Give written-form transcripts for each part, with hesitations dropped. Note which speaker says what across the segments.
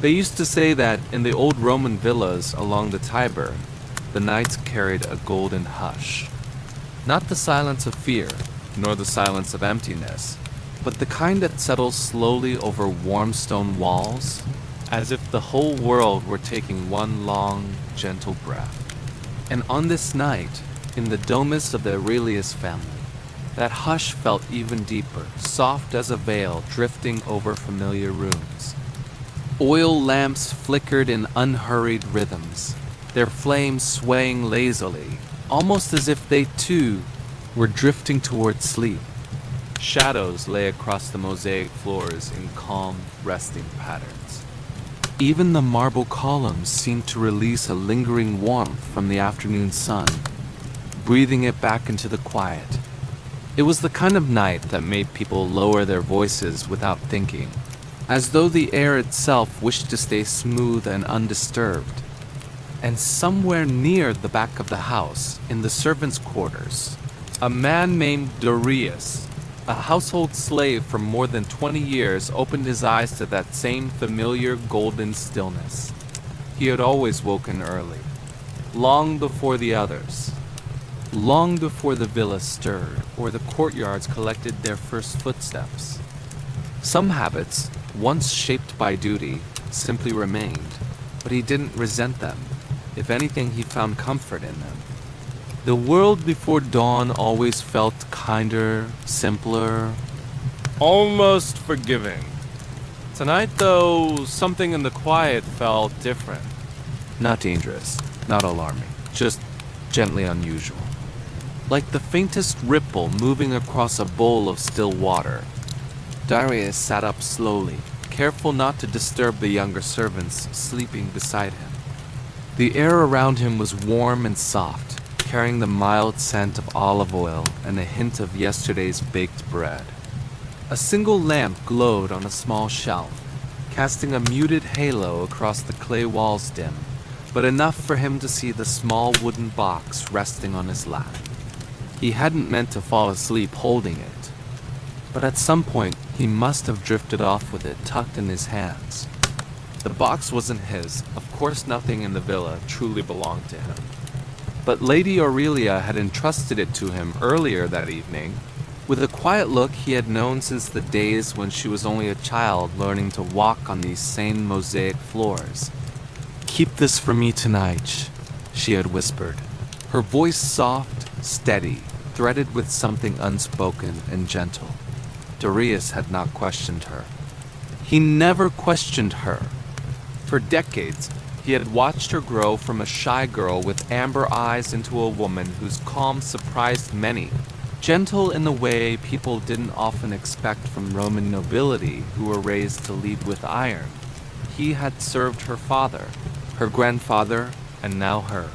Speaker 1: They used to say that in the old Roman villas along the Tiber, the nights carried a golden hush. Not the silence of fear, nor the silence of emptiness, but the kind that settles slowly over warm stone walls, as if the whole world were taking one long, gentle breath. And on this night, in the domus of the Aurelius family, that hush felt even deeper, soft as a veil drifting over familiar rooms. Oil lamps flickered in unhurried rhythms, their flames swaying lazily, almost as if they too were drifting toward sleep. Shadows lay across the mosaic floors in calm, resting patterns. Even the marble columns seemed to release a lingering warmth from the afternoon sun, breathing it back into the quiet. It was the kind of night that made people lower their voices without thinking, as though the air itself wished to stay smooth and undisturbed. And somewhere near the back of the house, in the servants' quarters, a man named Darius, a household slave for more than 20 years, opened his eyes to that same familiar golden stillness. He had always woken early, long before the others, long before the villa stirred or the courtyards collected their first footsteps. Some habits, once shaped by duty, simply remained, but he didn't resent them. If anything, he found comfort in them. The world before dawn always felt kinder, simpler, almost forgiving. Tonight, though, something in the quiet felt different. Not dangerous, not alarming, just gently unusual. Like the faintest ripple moving across a bowl of still water. Darius sat up slowly, careful not to disturb the younger servants sleeping beside him. The air around him was warm and soft, carrying the mild scent of olive oil and a hint of yesterday's baked bread. A single lamp glowed on a small shelf, casting a muted halo across the clay walls dim, but enough for him to see the small wooden box resting on his lap. He hadn't meant to fall asleep holding it, but at some point he must have drifted off with it tucked in his hands. The box wasn't his, of course nothing in the villa truly belonged to him. But Lady Aurelia had entrusted it to him earlier that evening, with a quiet look he had known since the days when she was only a child learning to walk on these same mosaic floors. "Keep this for me tonight," she had whispered, her voice soft, steady, threaded with something unspoken and gentle. Darius had not questioned her. He never questioned her. For decades, he had watched her grow from a shy girl with amber eyes into a woman whose calm surprised many, gentle in the way people didn't often expect from Roman nobility who were raised to lead with iron. He had served her father, her grandfather, and now her.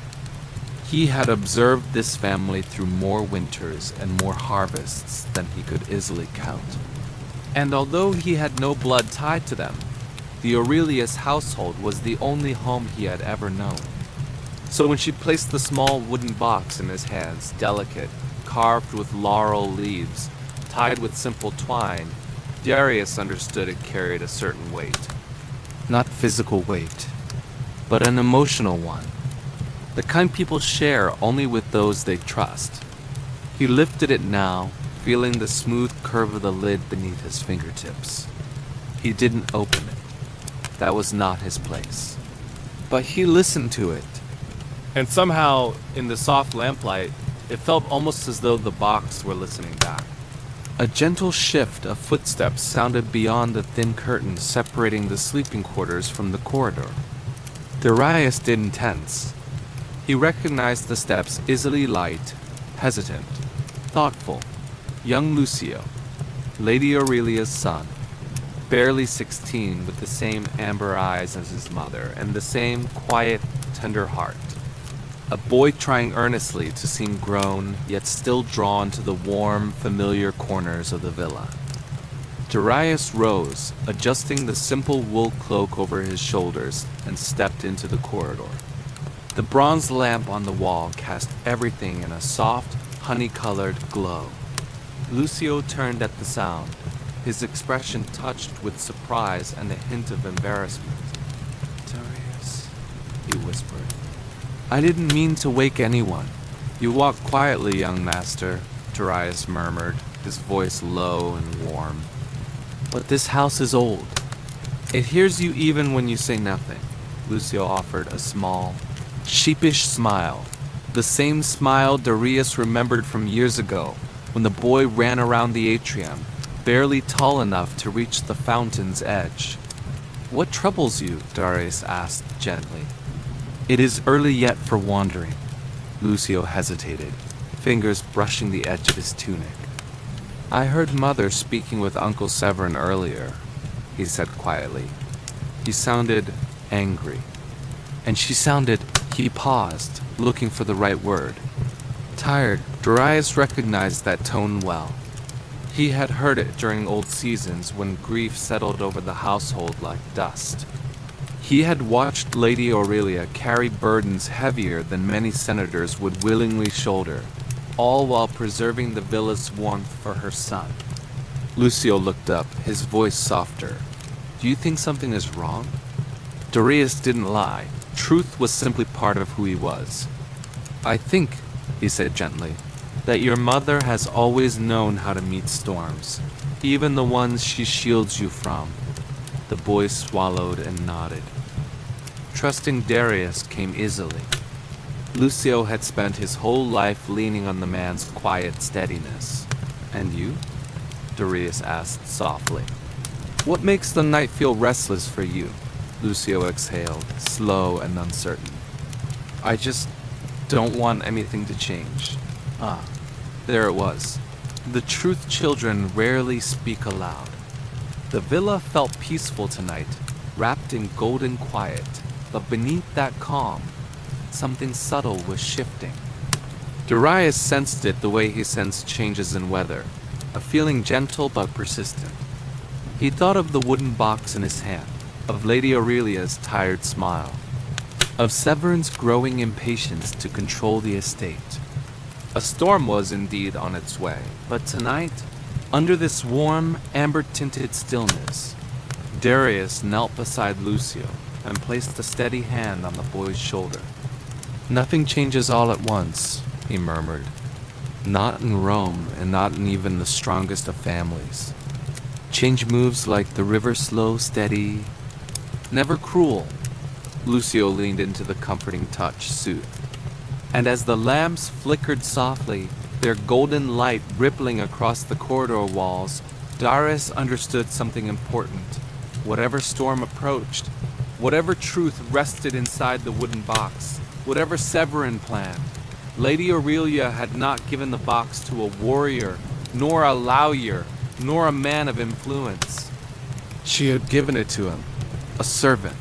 Speaker 1: He had observed this family through more winters and more harvests than he could easily count. And although he had no blood tied to them, the Aurelius household was the only home he had ever known. So when she placed the small wooden box in his hands, delicate, carved with laurel leaves, tied with simple twine, Darius understood it carried a certain weight. Not physical weight, but an emotional one. The kind people share only with those they trust. He lifted it now, feeling the smooth curve of the lid beneath his fingertips. He didn't open it. That was not his place. But he listened to it. And somehow, in the soft lamplight, it felt almost as though the box were listening back. A gentle shift of footsteps sounded beyond the thin curtains separating the sleeping quarters from the corridor. Darius didn't tense. He recognized the steps easily light, hesitant, thoughtful. Young Lucio, Lady Aurelia's son, barely 16, with the same amber eyes as his mother and the same quiet, tender heart. A boy trying earnestly to seem grown, yet still drawn to the warm, familiar corners of the villa. Darius rose, adjusting the simple wool cloak over his shoulders, and stepped into the corridor. The bronze lamp on the wall cast everything in a soft, honey-colored glow. Lucio turned at the sound, his expression touched with surprise and a hint of embarrassment. Darius, he whispered. I didn't mean to wake anyone. You walk quietly, young master, Darius murmured, his voice low and warm. But this house is old. It hears you even when you say nothing. Lucio offered a small, sheepish smile. The same smile Darius remembered from years ago, when the boy ran around the atrium, barely tall enough to reach the fountain's edge. What troubles you? Darius asked gently. It is early yet for wandering. Lucio hesitated, fingers brushing the edge of his tunic. I heard Mother speaking with Uncle Severin earlier, he said quietly. He sounded angry. And she sounded... He paused, looking for the right word. Tired, Darius recognized that tone well. He had heard it during old seasons when grief settled over the household like dust. He had watched Lady Aurelia carry burdens heavier than many senators would willingly shoulder, all while preserving the villa's warmth for her son. Lucio looked up, his voice softer. Do you think something is wrong? Darius didn't lie. Truth was simply part of who he was. I think, he said gently, that your mother has always known how to meet storms, even the ones she shields you from. The boy swallowed and nodded. Trusting Darius came easily. Lucio had spent his whole life leaning on the man's quiet steadiness. And you? Darius asked softly. What makes the night feel restless for you? Lucio exhaled, slow and uncertain. I just don't want anything to change. There it was. The truth children rarely speak aloud. The villa felt peaceful tonight, wrapped in golden quiet, but beneath that calm, something subtle was shifting. Darius sensed it the way he sensed changes in weather, a feeling gentle but persistent. He thought of the wooden box in his hand, of Lady Aurelia's tired smile, of Severin's growing impatience to control the estate. A storm was indeed on its way, but tonight, under this warm, amber-tinted stillness, Darius knelt beside Lucio and placed a steady hand on the boy's shoulder. Nothing changes all at once, he murmured. Not in Rome, and not in even the strongest of families. Change moves like the river, slow, steady, never cruel. Lucio leaned into the comforting touch, soothed. And as the lamps flickered softly, their golden light rippling across the corridor walls, Darius understood something important. Whatever storm approached, whatever truth rested inside the wooden box, whatever Severin planned, Lady Aurelia had not given the box to a warrior, nor a lawyer, nor a man of influence. She had given it to him, a servant.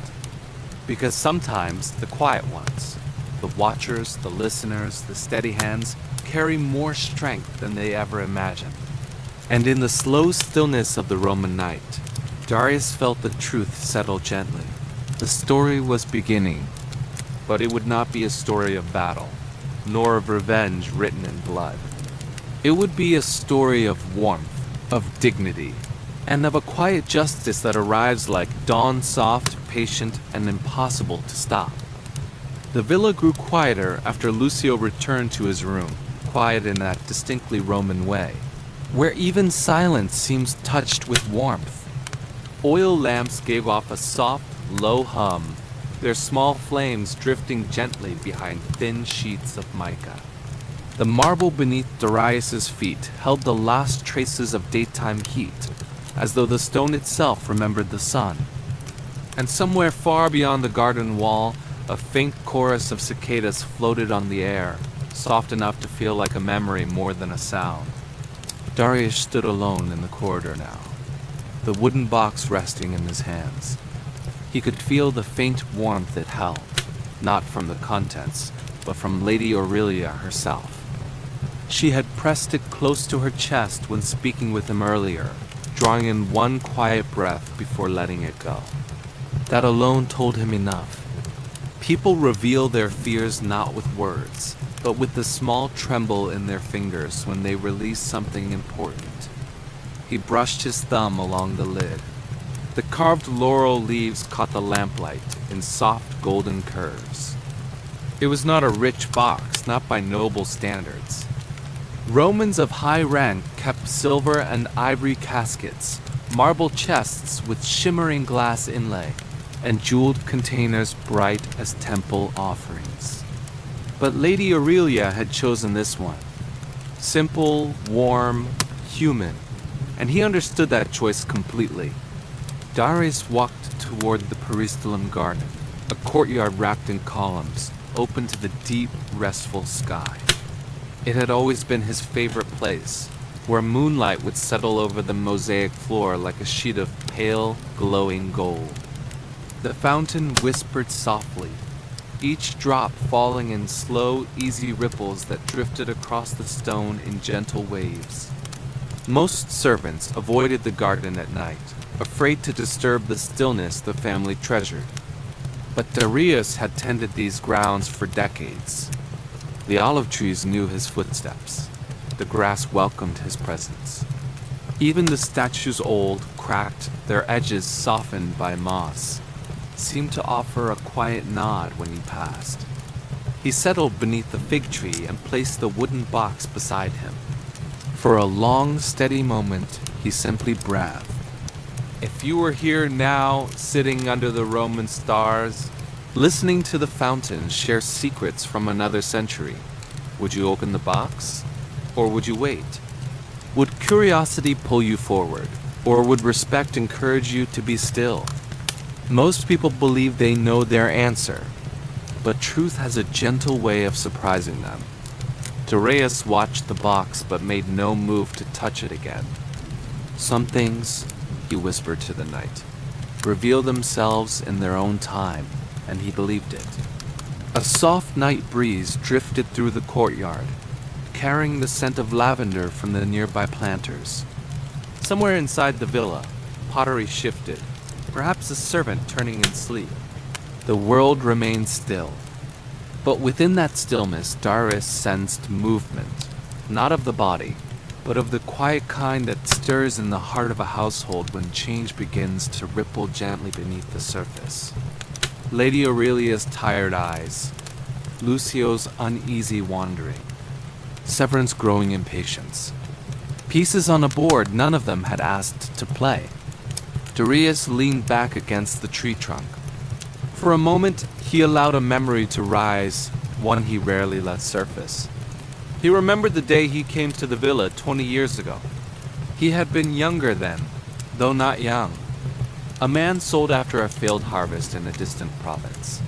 Speaker 1: Because sometimes the quiet ones, the watchers, the listeners, the steady hands, carry more strength than they ever imagined. And in the slow stillness of the Roman night, Darius felt the truth settle gently. The story was beginning, but it would not be a story of battle, nor of revenge written in blood. It would be a story of warmth, of dignity, and of a quiet justice that arrives like dawn, soft, patient, and impossible to stop. The villa grew quieter after Lucio returned to his room, quiet in that distinctly Roman way, where even silence seems touched with warmth. Oil lamps gave off a soft, low hum, their small flames drifting gently behind thin sheets of mica. The marble beneath Darius's feet held the last traces of daytime heat, as though the stone itself remembered the sun. And somewhere far beyond the garden wall, a faint chorus of cicadas floated on the air, soft enough to feel like a memory more than a sound. Darius stood alone in the corridor now, the wooden box resting in his hands. He could feel the faint warmth it held, not from the contents, but from Lady Aurelia herself. She had pressed it close to her chest when speaking with him earlier, drawing in one quiet breath before letting it go. That alone told him enough. People reveal their fears not with words, but with the small tremble in their fingers when they release something important. He brushed his thumb along the lid. The carved laurel leaves caught the lamplight in soft golden curves. It was not a rich box, not by noble standards. Romans of high rank kept silver and ivory caskets, marble chests with shimmering glass inlay, and jeweled containers bright as temple offerings. But Lady Aurelia had chosen this one. Simple, warm, human, and he understood that choice completely. Darius walked toward the peristylum garden, a courtyard wrapped in columns, open to the deep, restful sky. It had always been his favorite place, where moonlight would settle over the mosaic floor like a sheet of pale, glowing gold. The fountain whispered softly, each drop falling in slow, easy ripples that drifted across the stone in gentle waves. Most servants avoided the garden at night, afraid to disturb the stillness the family treasured. But Darius had tended these grounds for decades. The olive trees knew his footsteps. The grass welcomed his presence. Even the statues, old, cracked, their edges softened by moss, seemed to offer a quiet nod when he passed. He settled beneath the fig tree and placed the wooden box beside him. For a long, steady moment, he simply breathed. If you were here now, sitting under the Roman stars, listening to the fountain share secrets from another century, would you open the box? Or would you wait? Would curiosity pull you forward? Or would respect encourage you to be still? Most people believe they know their answer, but truth has a gentle way of surprising them. Darius watched the box but made no move to touch it again. Some things, he whispered to the night, reveal themselves in their own time, and he believed it. A soft night breeze drifted through the courtyard, carrying the scent of lavender from the nearby planters. Somewhere inside the villa, pottery shifted, perhaps a servant turning in sleep. The world remained still. But within that stillness, Darius sensed movement, not of the body, but of the quiet kind that stirs in the heart of a household when change begins to ripple gently beneath the surface. Lady Aurelia's tired eyes, Lucio's uneasy wandering, Severin's growing impatience. Pieces on a board none of them had asked to play. Darius leaned back against the tree trunk. For a moment, he allowed a memory to rise, one he rarely let surface. He remembered the day he came to the villa 20 years ago. He had been younger then, though not young. A man sold after a failed harvest in a distant province.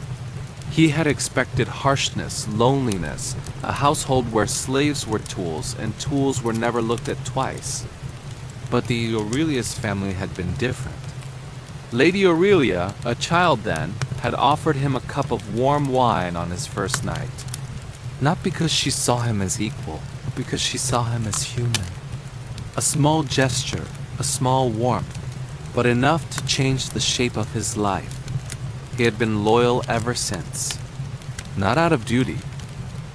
Speaker 1: He had expected harshness, loneliness, a household where slaves were tools and tools were never looked at twice. But the Aurelius family had been different. Lady Aurelia, a child then, had offered him a cup of warm wine on his first night. Not because she saw him as equal, but because she saw him as human. A small gesture, a small warmth, but enough to change the shape of his life. He had been loyal ever since. Not out of duty,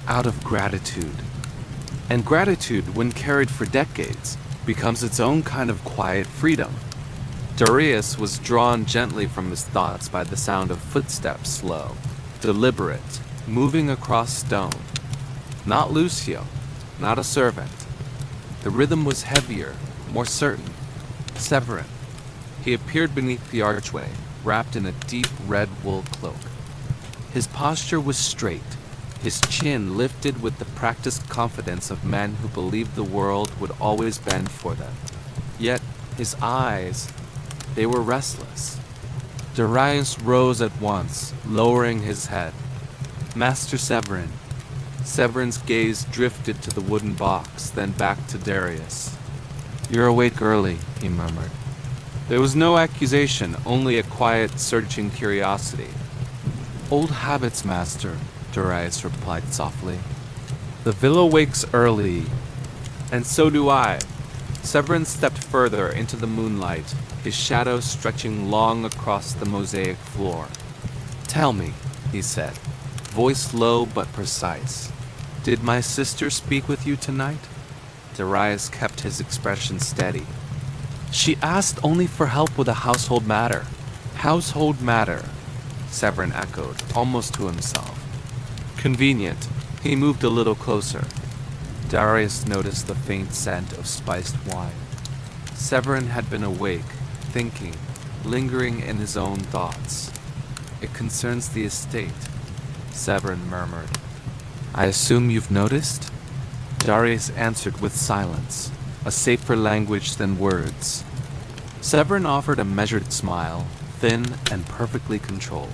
Speaker 1: out of gratitude. And gratitude, when carried for decades, becomes its own kind of quiet freedom. Darius was drawn gently from his thoughts by the sound of footsteps, slow, deliberate, moving across stone. Not Lucio, not a servant. The rhythm was heavier, more certain. Severin. He appeared beneath the archway, wrapped in a deep red wool cloak. His posture was straight, his chin lifted with the practiced confidence of men who believed the world would always bend for them. Yet his eyes, they were restless. Darius rose at once, lowering his head. Master Severin. Severin's gaze drifted to the wooden box, then back to Darius. You're awake early, he murmured. There was no accusation, only a quiet, searching curiosity. Old habits, master, Darius replied softly. The villa wakes early, and so do I. Severin stepped further into the moonlight, his shadow stretching long across the mosaic floor. Tell me, he said, voice low but precise. Did my sister speak with you tonight? Darius kept his expression steady. She asked only for help with a household matter. Household matter, Severin echoed, almost to himself. Convenient. He moved a little closer. Darius noticed the faint scent of spiced wine. Severin had been awake, thinking, lingering in his own thoughts. It concerns the estate, Severin murmured. I assume you've noticed? Darius answered with silence, a safer language than words. Severin offered a measured smile, thin and perfectly controlled.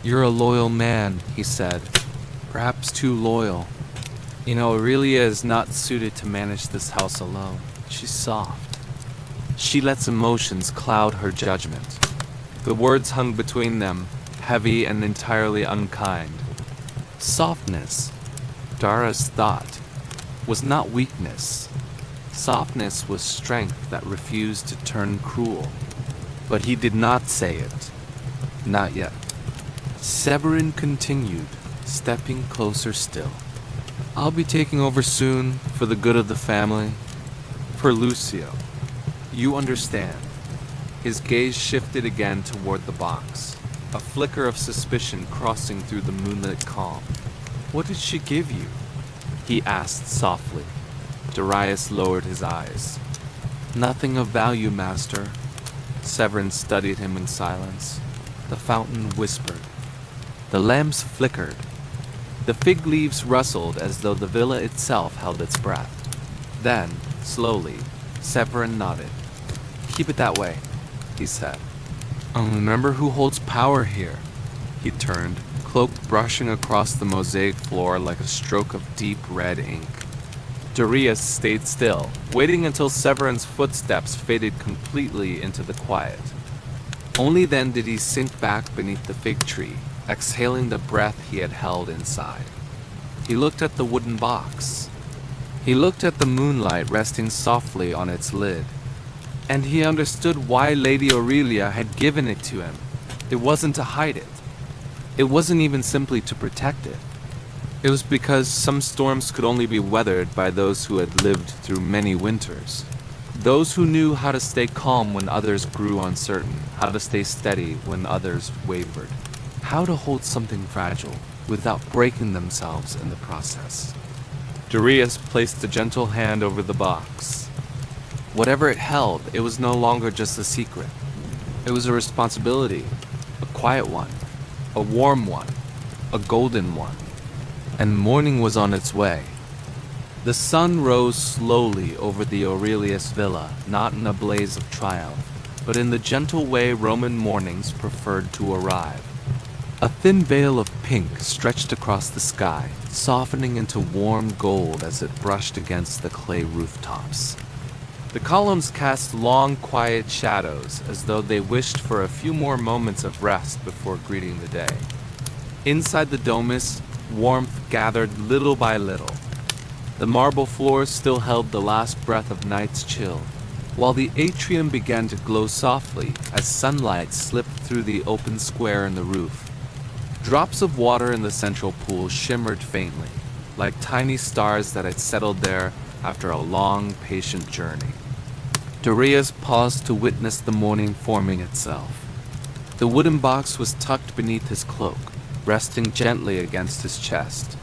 Speaker 1: You're a loyal man, he said. Perhaps too loyal. You know, Aurelia is not suited to manage this house alone. She's soft. She lets emotions cloud her judgment. The words hung between them, heavy and entirely unkind. Softness, Dara's thought, was not weakness. Softness was strength that refused to turn cruel. But he did not say it. Not yet. Severin continued, stepping closer still. I'll be taking over soon, for the good of the family. For Lucio. You understand. His gaze shifted again toward the box, a flicker of suspicion crossing through the moonlit calm. What did she give you? He asked softly. Darius lowered his eyes. Nothing of value, master. Severin studied him in silence. The fountain whispered. The lamps flickered. The fig leaves rustled as though the villa itself held its breath. Then, slowly, Severin nodded. Keep it that way, he said. Remember who holds power here. He turned, cloak brushing across the mosaic floor like a stroke of deep red ink. Darius stayed still, waiting until Severin's footsteps faded completely into the quiet. Only then did he sink back beneath the fig tree, exhaling the breath he had held inside. He looked at the wooden box. He looked at the moonlight resting softly on its lid. And he understood why Lady Aurelia had given it to him. It wasn't to hide it. It wasn't even simply to protect it. It was because some storms could only be weathered by those who had lived through many winters. Those who knew how to stay calm when others grew uncertain, how to stay steady when others wavered, how to hold something fragile without breaking themselves in the process. Darius placed a gentle hand over the box. Whatever it held, it was no longer just a secret. It was a responsibility, a quiet one, a warm one, a golden one. And morning was on its way. The sun rose slowly over the Aurelius villa, not in a blaze of triumph, but in the gentle way Roman mornings preferred to arrive. A thin veil of pink stretched across the sky, softening into warm gold as it brushed against the clay rooftops. The columns cast long, quiet shadows, as though they wished for a few more moments of rest before greeting the day. Inside the domus, warmth gathered little by little. The marble floors still held the last breath of night's chill, while the atrium began to glow softly as sunlight slipped through the open square in the roof. Drops of water in the central pool shimmered faintly, like tiny stars that had settled there after a long, patient journey. Darius paused to witness the morning forming itself. The wooden box was tucked beneath his cloak, resting gently against his chest.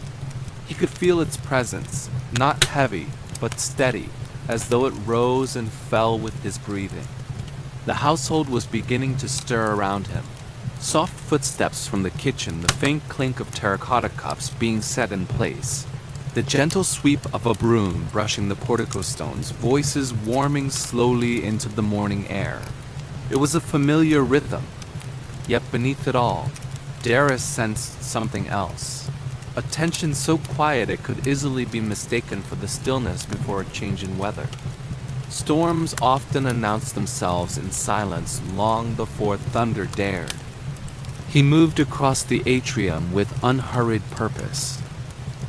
Speaker 1: He could feel its presence, not heavy, but steady, as though it rose and fell with his breathing. The household was beginning to stir around him. Soft footsteps from the kitchen, the faint clink of terracotta cups being set in place. The gentle sweep of a broom brushing the portico stones, voices warming slowly into the morning air. It was a familiar rhythm, yet beneath it all, Darius sensed something else. A tension so quiet it could easily be mistaken for the stillness before a change in weather. Storms often announced themselves in silence long before thunder dared. He moved across the atrium with unhurried purpose.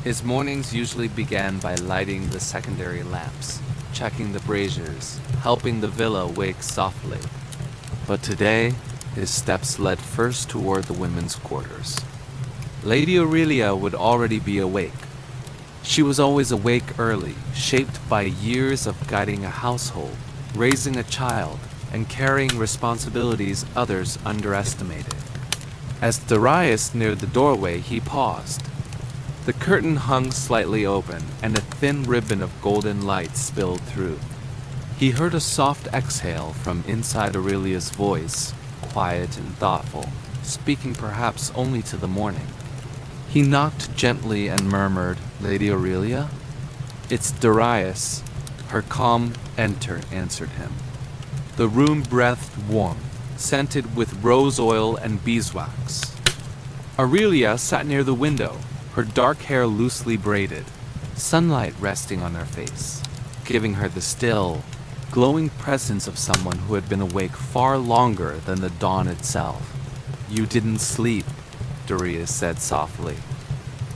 Speaker 1: His mornings usually began by lighting the secondary lamps, checking the braziers, helping the villa wake softly. But today, his steps led first toward the women's quarters. Lady Aurelia would already be awake. She was always awake early, shaped by years of guiding a household, raising a child, and carrying responsibilities others underestimated. As Darius neared the doorway, he paused. The curtain hung slightly open, and a thin ribbon of golden light spilled through. He heard a soft exhale from inside Aurelia's voice, quiet and thoughtful, speaking perhaps only to the morning. He knocked gently and murmured, "Lady Aurelia?" "It's Darius." Her calm enter answered him. The room breathed warmth, scented with rose oil and beeswax. Aurelia sat near the window, her dark hair loosely braided, sunlight resting on her face, giving her the still, glowing presence of someone who had been awake far longer than the dawn itself. "You didn't sleep," Darius said softly.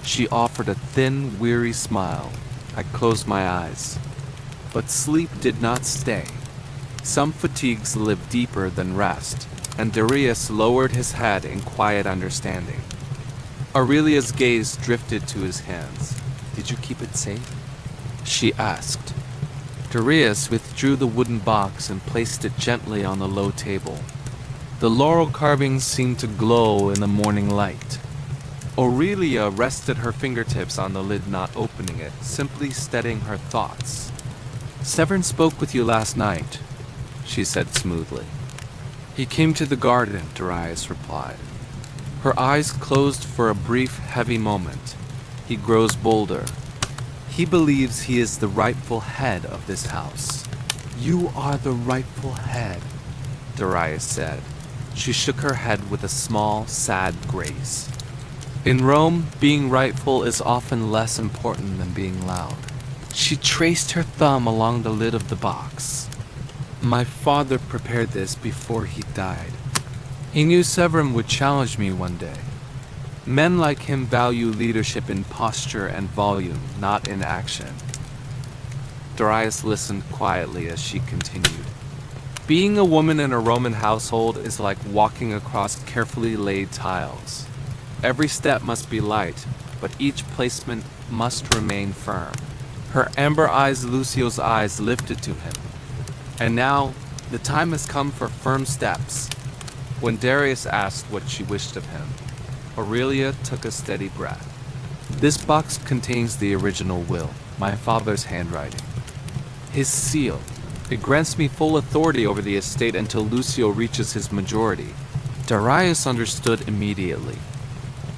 Speaker 1: She offered a thin, weary smile. I closed my eyes. But sleep did not stay. Some fatigues live deeper than rest, and Darius lowered his head in quiet understanding. Aurelia's gaze drifted to his hands. "Did you keep it safe?" she asked. Darius withdrew the wooden box and placed it gently on the low table. The laurel carvings seemed to glow in the morning light. Aurelia rested her fingertips on the lid, not opening it, simply steadying her thoughts. "Severin spoke with you last night," she said smoothly. "He came to the garden," Darius replied. Her eyes closed for a brief, heavy moment. "He grows bolder. He believes he is the rightful head of this house." "You are the rightful head," Darius said. She shook her head with a small, sad grace. "In Rome, being rightful is often less important than being loud." She traced her thumb along the lid of the box. "My father prepared this before he died. He knew Severin would challenge me one day. Men like him value leadership in posture and volume, not in action." Darius listened quietly as she continued. "Being a woman in a Roman household is like walking across carefully laid tiles. Every step must be light, but each placement must remain firm." Her amber eyes, Lucio's eyes, lifted to him. "And now, the time has come for firm steps." When Darius asked what she wished of him, Aurelia took a steady breath. "This box contains the original will, my father's handwriting. His seal. It grants me full authority over the estate until Lucio reaches his majority." Darius understood immediately.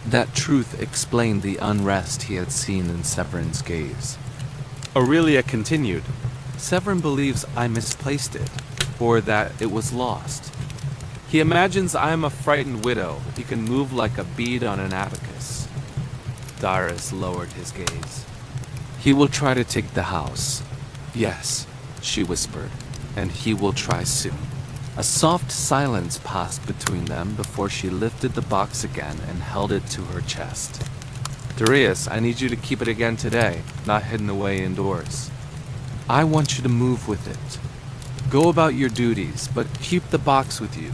Speaker 1: That truth explained the unrest he had seen in Severin's gaze. Aurelia continued, "Severin believes I misplaced it, or that it was lost. He imagines I am a frightened widow. He can move like a bead on an abacus." Darius lowered his gaze. "He will try to take the house." "Yes," she whispered, "and he will try soon." A soft silence passed between them before she lifted the box again and held it to her chest. "Darius, I need you to keep it again today, not hidden away indoors. I want you to move with it. Go about your duties, but keep the box with you.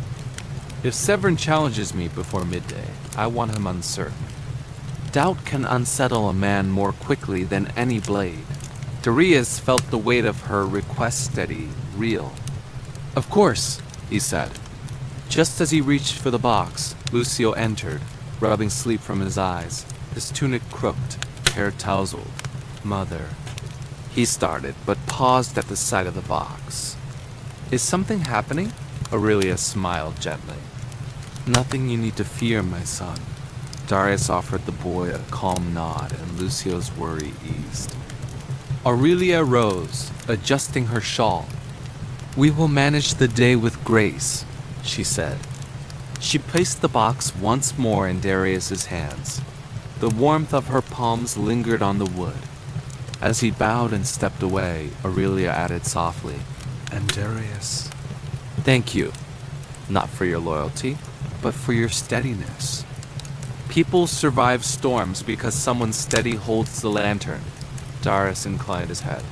Speaker 1: If Severin challenges me before midday, I want him uncertain. Doubt can unsettle a man more quickly than any blade." Darius felt the weight of her request steady, real. "Of course," he said. Just as he reached for the box, Lucio entered, rubbing sleep from his eyes, his tunic crooked, hair tousled. "Mother," he started, but paused at the sight of the box. "Is something happening?" Aurelia smiled gently. "Nothing you need to fear, my son." Darius offered the boy a calm nod, and Lucio's worry eased. Aurelia rose, adjusting her shawl. "We will manage the day with grace," she said. She placed the box once more in Darius's hands. The warmth of her palms lingered on the wood. As he bowed and stepped away, Aurelia added softly, "And Darius, thank you, not for your loyalty, but for your steadiness. People survive storms because someone steady holds the lantern." Darius inclined his head,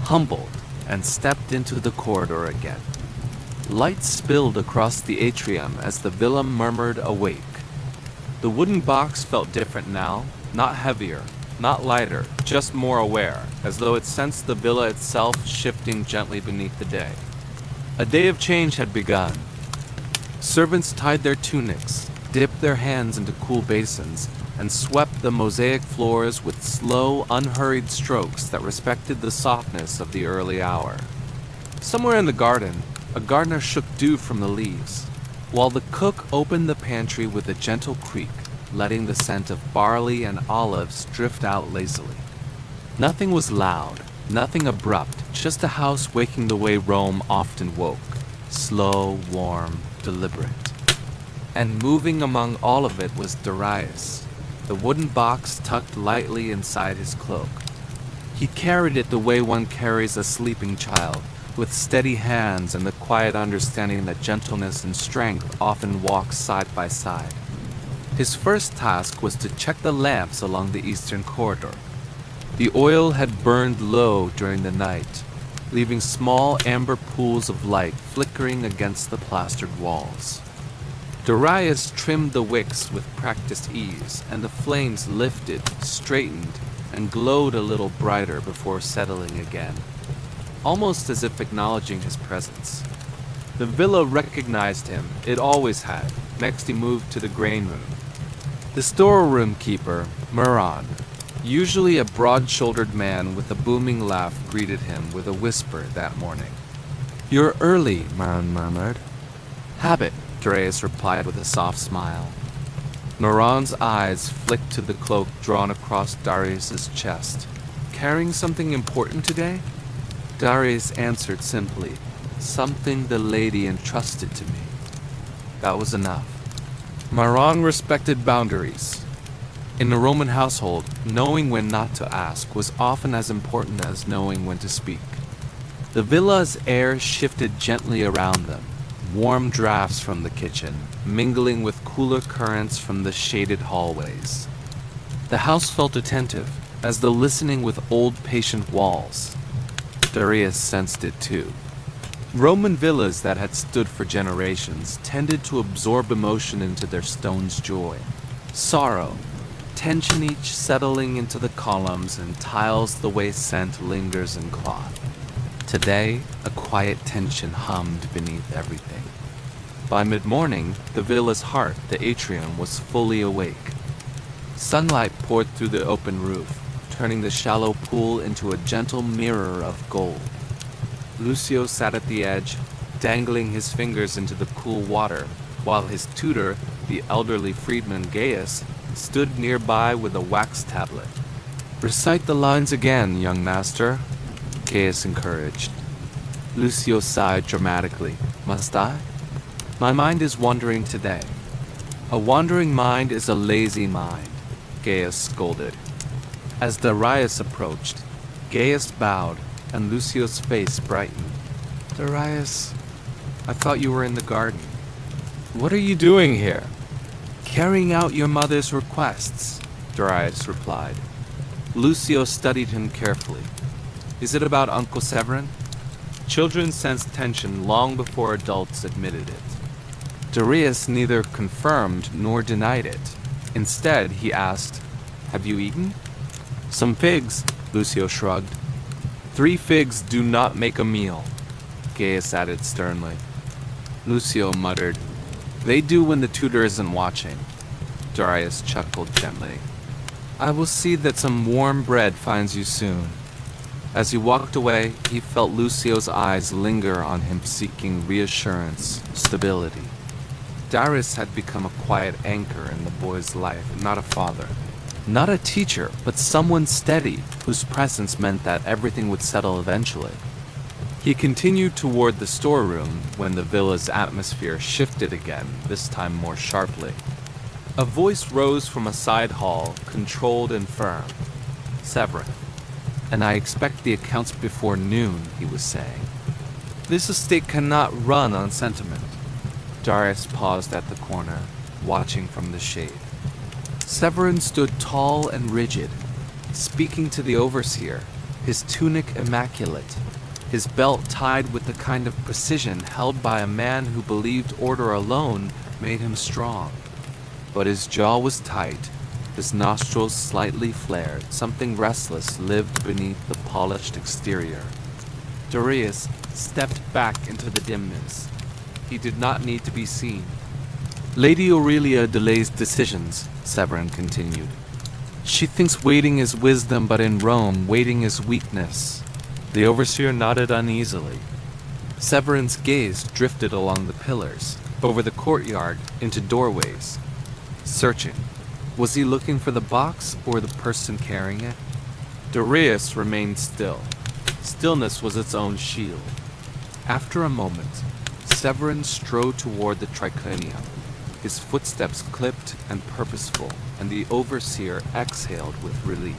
Speaker 1: humbled, and stepped into the corridor again. Light spilled across the atrium as the villa murmured awake. The wooden box felt different now, not heavier, not lighter, just more aware, as though it sensed the villa itself shifting gently beneath the day. A day of change had begun. Servants tied their tunics, dipped their hands into cool basins, and swept the mosaic floors with slow, unhurried strokes that respected the softness of the early hour. Somewhere in the garden, a gardener shook dew from the leaves, while the cook opened the pantry with a gentle creak, letting the scent of barley and olives drift out lazily. Nothing was loud, nothing abrupt, just a house waking the way Rome often woke, slow, warm, deliberate. And moving among all of it was Darius, the wooden box tucked lightly inside his cloak. He carried it the way one carries a sleeping child, with steady hands and the quiet understanding that gentleness and strength often walk side by side. His first task was to check the lamps along the eastern corridor. The oil had burned low during the night, leaving small amber pools of light flickering against the plastered walls. Darius trimmed the wicks with practiced ease, and the flames lifted, straightened, and glowed a little brighter before settling again, almost as if acknowledging his presence. The villa recognized him, it always had, next he moved to the grain room. The storeroom keeper, Moran, usually a broad-shouldered man with a booming laugh, greeted him with a whisper that morning. "You're early," Moran murmured. "Habit," Darius replied with a soft smile. Moran's eyes flicked to the cloak drawn across Darius's chest. "Carrying something important today?" Darius answered simply, "Something the lady entrusted to me." That was enough. Moran respected boundaries. In a Roman household, knowing when not to ask was often as important as knowing when to speak. The villa's air shifted gently around them, warm drafts from the kitchen, mingling with cooler currents from the shaded hallways. The house felt attentive, as though listening with old patient walls. Darius sensed it too. Roman villas that had stood for generations tended to absorb emotion into their stone's joy. Sorrow, tension each settling into the columns and tiles the way scent lingers in cloth. Today, a quiet tension hummed beneath everything. By mid-morning, the villa's heart, the atrium, was fully awake. Sunlight poured through the open roof, turning the shallow pool into a gentle mirror of gold. Lucio sat at the edge, dangling his fingers into the cool water, while his tutor, the elderly freedman Gaius, stood nearby with a wax tablet. "Recite the lines again, young master," Gaius encouraged. Lucio sighed dramatically. "Must I? My mind is wandering today." "A wandering mind is a lazy mind," Gaius scolded. As Darius approached, Gaius bowed, and Lucio's face brightened. "Darius, I thought you were in the garden." "What are you doing here?" "Carrying out your mother's requests," Darius replied. Lucio studied him carefully. "Is it about Uncle Severin?" Children sensed tension long before adults admitted it. Darius neither confirmed nor denied it. Instead, he asked, "Have you eaten?" "Some figs," Lucio shrugged. "3 figs do not make a meal," Gaius added sternly. Lucio muttered, "They do when the tutor isn't watching." Darius chuckled gently. "I will see that some warm bread finds you soon." As he walked away, he felt Lucio's eyes linger on him, seeking reassurance, stability. Darius had become a quiet anchor in the boy's life, not a father. Not a teacher, but someone steady, whose presence meant that everything would settle eventually. He continued toward the storeroom when the villa's atmosphere shifted again, this time more sharply. A voice rose from a side hall, controlled and firm. "Severin. And I expect the accounts before noon," he was saying. "This estate cannot run on sentiment." Darius paused at the corner, watching from the shade. Severin stood tall and rigid, speaking to the overseer, his tunic immaculate, his belt tied with the kind of precision held by a man who believed order alone made him strong. But his jaw was tight, his nostrils slightly flared, something restless lived beneath the polished exterior. "Darius, stepped back into the dimness. He did not need to be seen. Lady Aurelia delays decisions, Severin continued. She thinks waiting is wisdom, but in Rome, waiting is weakness. The overseer nodded uneasily. Severin's gaze drifted along the pillars, over the courtyard, into doorways. Searching. Was he looking for the box or the person carrying it? Darius remained still. Stillness was its own shield. After a moment, Severin strode toward the triclinium, his footsteps clipped and purposeful, and the overseer exhaled with relief.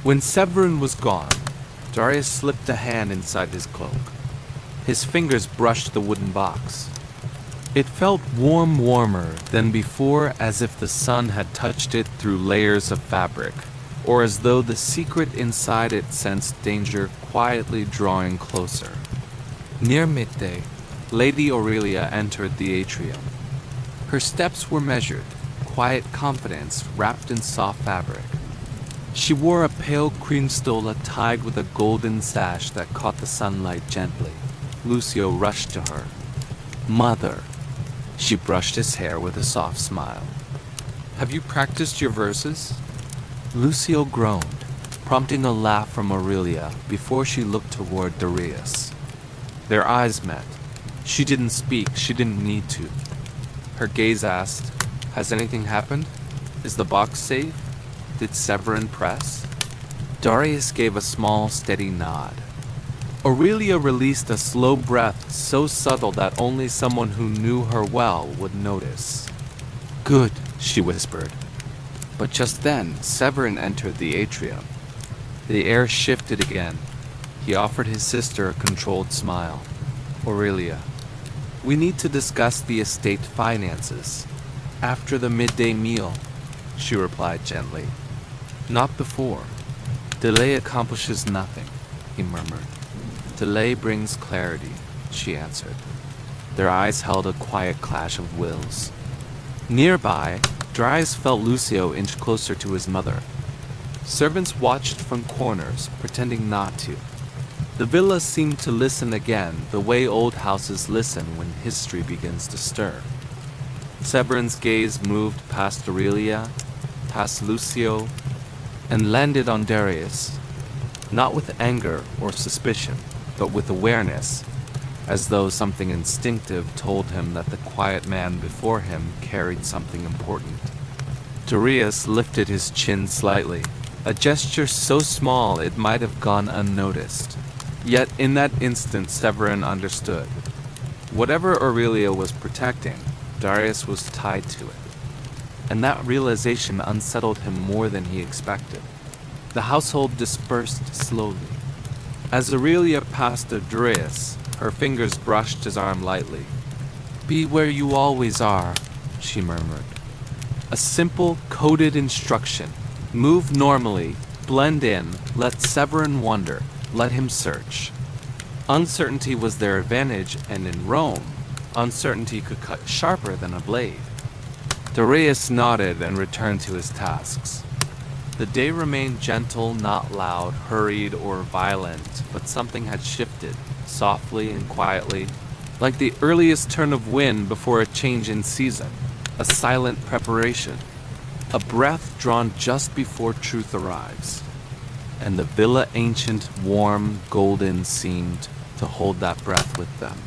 Speaker 1: When Severin was gone, Darius slipped a hand inside his cloak. His fingers brushed the wooden box. It felt warmer than before, as if the sun had touched it through layers of fabric, or as though the secret inside it sensed danger quietly drawing closer. Near midday, Lady Aurelia entered the atrium. Her steps were measured, quiet confidence wrapped in soft fabric. She wore a pale cream stola tied with a golden sash that caught the sunlight gently. Lucio rushed to her. "Mother." She brushed his hair with a soft smile. "Have you practiced your verses?" Lucio groaned, prompting a laugh from Aurelia before she looked toward Darius. Their eyes met. She didn't speak, she didn't need to. Her gaze asked, "Has anything happened? Is the box safe? Did Severin press?" Darius gave a small, steady nod. Aurelia released a slow breath so subtle that only someone who knew her well would notice. "Good," she whispered. But just then, Severin entered the atrium. The air shifted again. He offered his sister a controlled smile. "Aurelia, we need to discuss the estate finances. After the midday meal," she replied gently. "Not before. Delay accomplishes nothing," he murmured. "Delay brings clarity," she answered. Their eyes held a quiet clash of wills. Nearby, Darius felt Lucio inch closer to his mother. Servants watched from corners, pretending not to. The villa seemed to listen again, the way old houses listen when history begins to stir. Severin's gaze moved past Aurelia, past Lucio, and landed on Darius, not with anger or suspicion, but with awareness, as though something instinctive told him that the quiet man before him carried something important. Darius lifted his chin slightly, a gesture so small it might have gone unnoticed. Yet in that instant Severin understood. Whatever Aurelia was protecting, Darius was tied to it. And that realization unsettled him more than he expected. The household dispersed slowly. As Aurelia passed Darius, her fingers brushed his arm lightly. "Be where you always are," she murmured. A simple, coded instruction. Move normally, blend in, let Severin wonder, let him search. Uncertainty was their advantage, and in Rome, uncertainty could cut sharper than a blade. Darius nodded and returned to his tasks. The day remained gentle, not loud, hurried, or violent, but something had shifted, softly and quietly, like the earliest turn of wind before a change in season, a silent preparation, a breath drawn just before truth arrives. And the villa ancient, warm, golden seemed to hold that breath with them.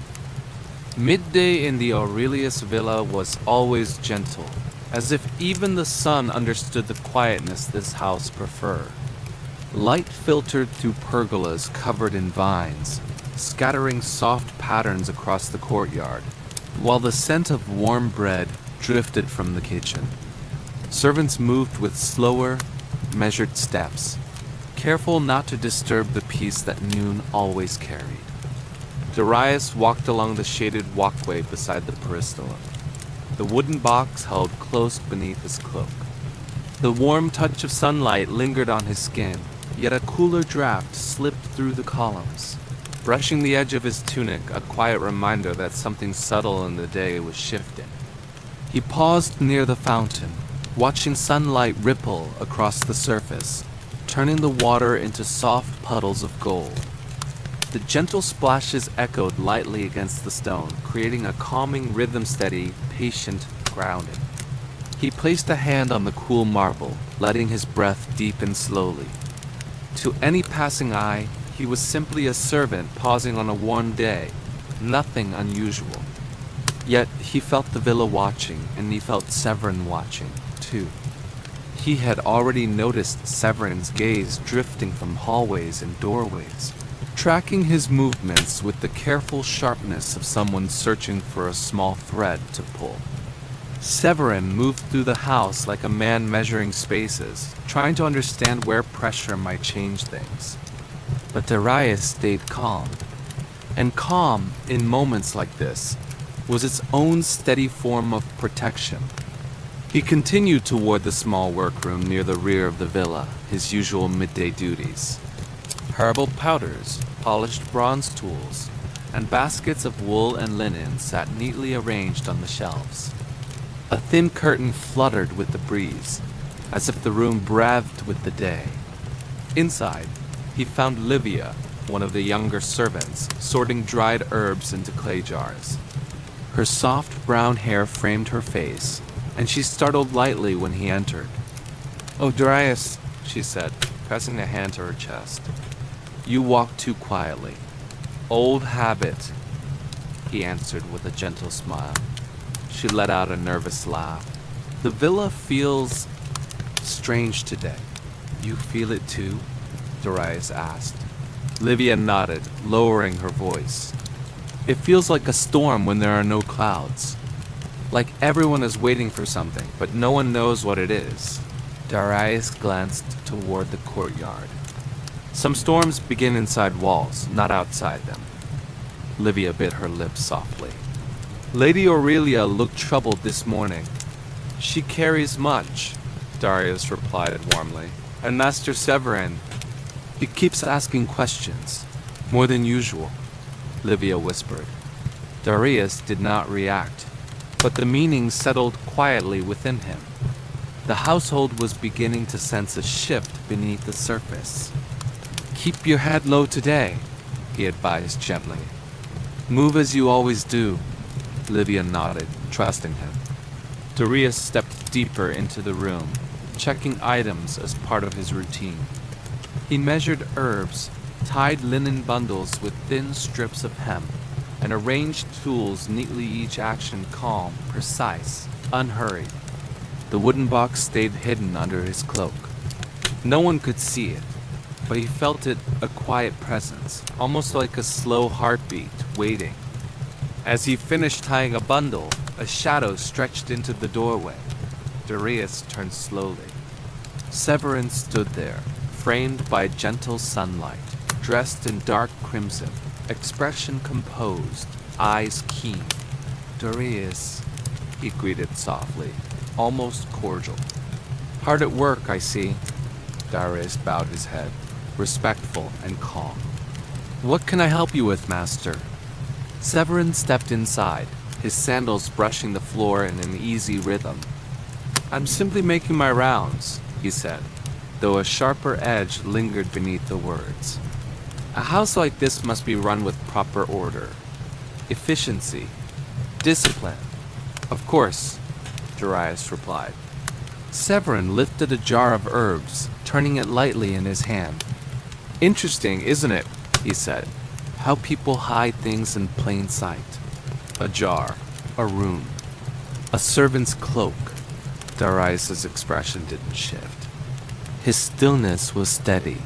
Speaker 1: Midday in the Aurelius villa was always gentle, as if even the sun understood the quietness this house preferred. Light filtered through pergolas covered in vines, scattering soft patterns across the courtyard, while the scent of warm bread drifted from the kitchen. Servants moved with slower, measured steps, careful not to disturb the peace that noon always carried. Darius walked along the shaded walkway beside the peristylum, the wooden box held close beneath his cloak. The warm touch of sunlight lingered on his skin, yet a cooler draft slipped through the columns, brushing the edge of his tunic, a quiet reminder that something subtle in the day was shifting. He paused near the fountain, watching sunlight ripple across the surface, turning the water into soft puddles of gold. The gentle splashes echoed lightly against the stone, creating a calming rhythm, steady, patient, grounded. He placed a hand on the cool marble, letting his breath deepen slowly. To any passing eye, he was simply a servant pausing on a warm day, nothing unusual. Yet he felt the villa watching, and he felt Severin watching, too. He had already noticed Severin's gaze drifting from hallways and doorways, tracking his movements with the careful sharpness of someone searching for a small thread to pull. Severin moved through the house like a man measuring spaces, trying to understand where pressure might change things. But Darius stayed calm. And calm, in moments like this, was its own steady form of protection. He continued toward the small workroom near the rear of the villa, his usual midday duties. Herbal powders, polished bronze tools, and baskets of wool and linen sat neatly arranged on the shelves. A thin curtain fluttered with the breeze, as if the room breathed with the day. Inside, he found Livia, one of the younger servants, sorting dried herbs into clay jars. Her soft brown hair framed her face, and she startled lightly when he entered. "Oh, Darius," she said, pressing a hand to her chest. "You walk too quietly." "Old habit," he answered with a gentle smile. She let out a nervous laugh. "The villa feels strange today." "You feel it too?" Darius asked. Livia nodded, lowering her voice. "It feels like a storm when there are no clouds. Like everyone is waiting for something, but no one knows what it is." Darius glanced toward the courtyard. "Some storms begin inside walls, not outside them." Livia bit her lips softly. "Lady Aurelia looked troubled this morning." "She carries much," Darius replied warmly. "And Master Severin, he keeps asking questions, more than usual," Livia whispered. Darius did not react, but the meaning settled quietly within him. The household was beginning to sense a shift beneath the surface. "Keep your head low today," he advised gently. "Move as you always do." Livia nodded, trusting him. Darius stepped deeper into the room, checking items as part of his routine. He measured herbs, tied linen bundles with thin strips of hemp, and arranged tools neatly, each action calm, precise, unhurried. The wooden box stayed hidden under his cloak. No one could see it, but he felt it a quiet presence, almost like a slow heartbeat, waiting. As he finished tying a bundle, a shadow stretched into the doorway. Darius turned slowly. Severin stood there, framed by gentle sunlight, dressed in dark crimson, expression composed, eyes keen. "Darius," he greeted softly, almost cordial. "Hard at work, I see." Darius bowed his head, respectful and calm. "What can I help you with, master?" Severin stepped inside, his sandals brushing the floor in an easy rhythm. "I'm simply making my rounds," he said, though a sharper edge lingered beneath the words. "A house like this must be run with proper order, efficiency, discipline." "Of course," Darius replied. Severin lifted a jar of herbs, turning it lightly in his hand. "Interesting, isn't it?" he said. "How people hide things in plain sight. A jar, a room, a servant's cloak." Darius's expression didn't shift. His stillness was steady.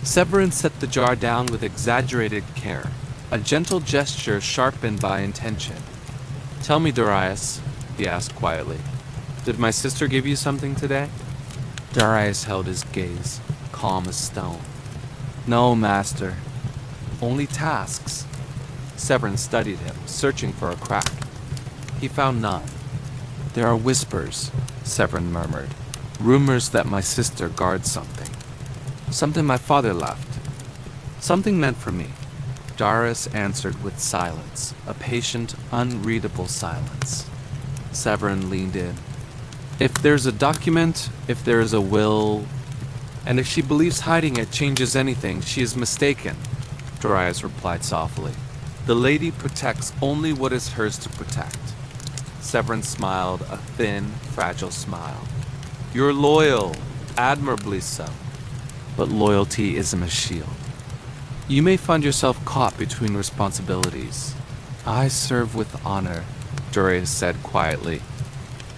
Speaker 1: Severin set the jar down with exaggerated care, a gentle gesture sharpened by intention. "Tell me, Darius," he asked quietly, "did my sister give you something today?" Darius held his gaze, calm as stone. "No, master. Only tasks." Severin studied him, searching for a crack. He found none. "There are whispers," Severin murmured. "Rumors that my sister guards something. Something my father left. Something meant for me." Darius answered with silence, a patient, unreadable silence. Severin leaned in. "If there's a document, if there is a will, and if she believes hiding it changes anything, she is mistaken." Darius replied softly. The lady protects only what is hers to protect. Severin smiled, a thin, fragile smile. You're loyal, admirably so. But loyalty isn't a shield. You may find yourself caught between responsibilities. I serve with honor, Darius said quietly.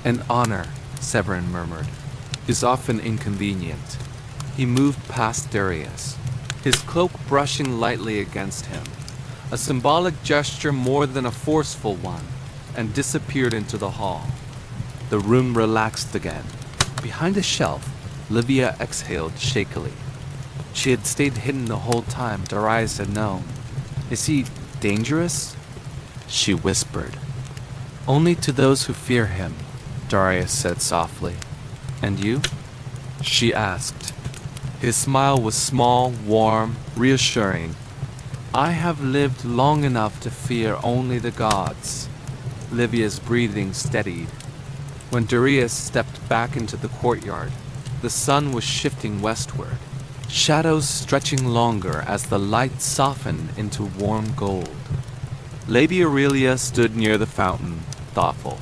Speaker 1: And honor, Severin murmured, is often inconvenient. He moved past Darius, his cloak brushing lightly against him, a symbolic gesture more than a forceful one, and disappeared into the hall. The room relaxed again. Behind a shelf, Livia exhaled shakily. She had stayed hidden the whole time Darius had known. Is he dangerous? She whispered. Only to those who fear him, Darius said softly. And you? She asked. His smile was small, warm, reassuring. I have lived long enough to fear only the gods. Livia's breathing steadied. When Darius stepped back into the courtyard, the sun was shifting westward, shadows stretching longer as the light softened into warm gold. Lady Aurelia stood near the fountain, thoughtful.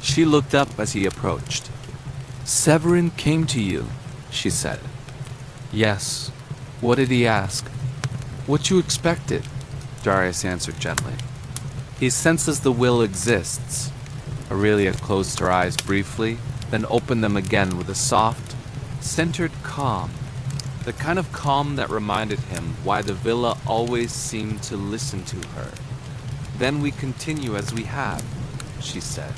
Speaker 1: She looked up as he approached. Severin came to you, she said. Yes. What did he ask? What you expected, Darius answered gently. He senses the will exists. Aurelia closed her eyes briefly, then opened them again with a soft, centered calm. The kind of calm that reminded him why the villa always seemed to listen to her. Then we continue as we have, she said.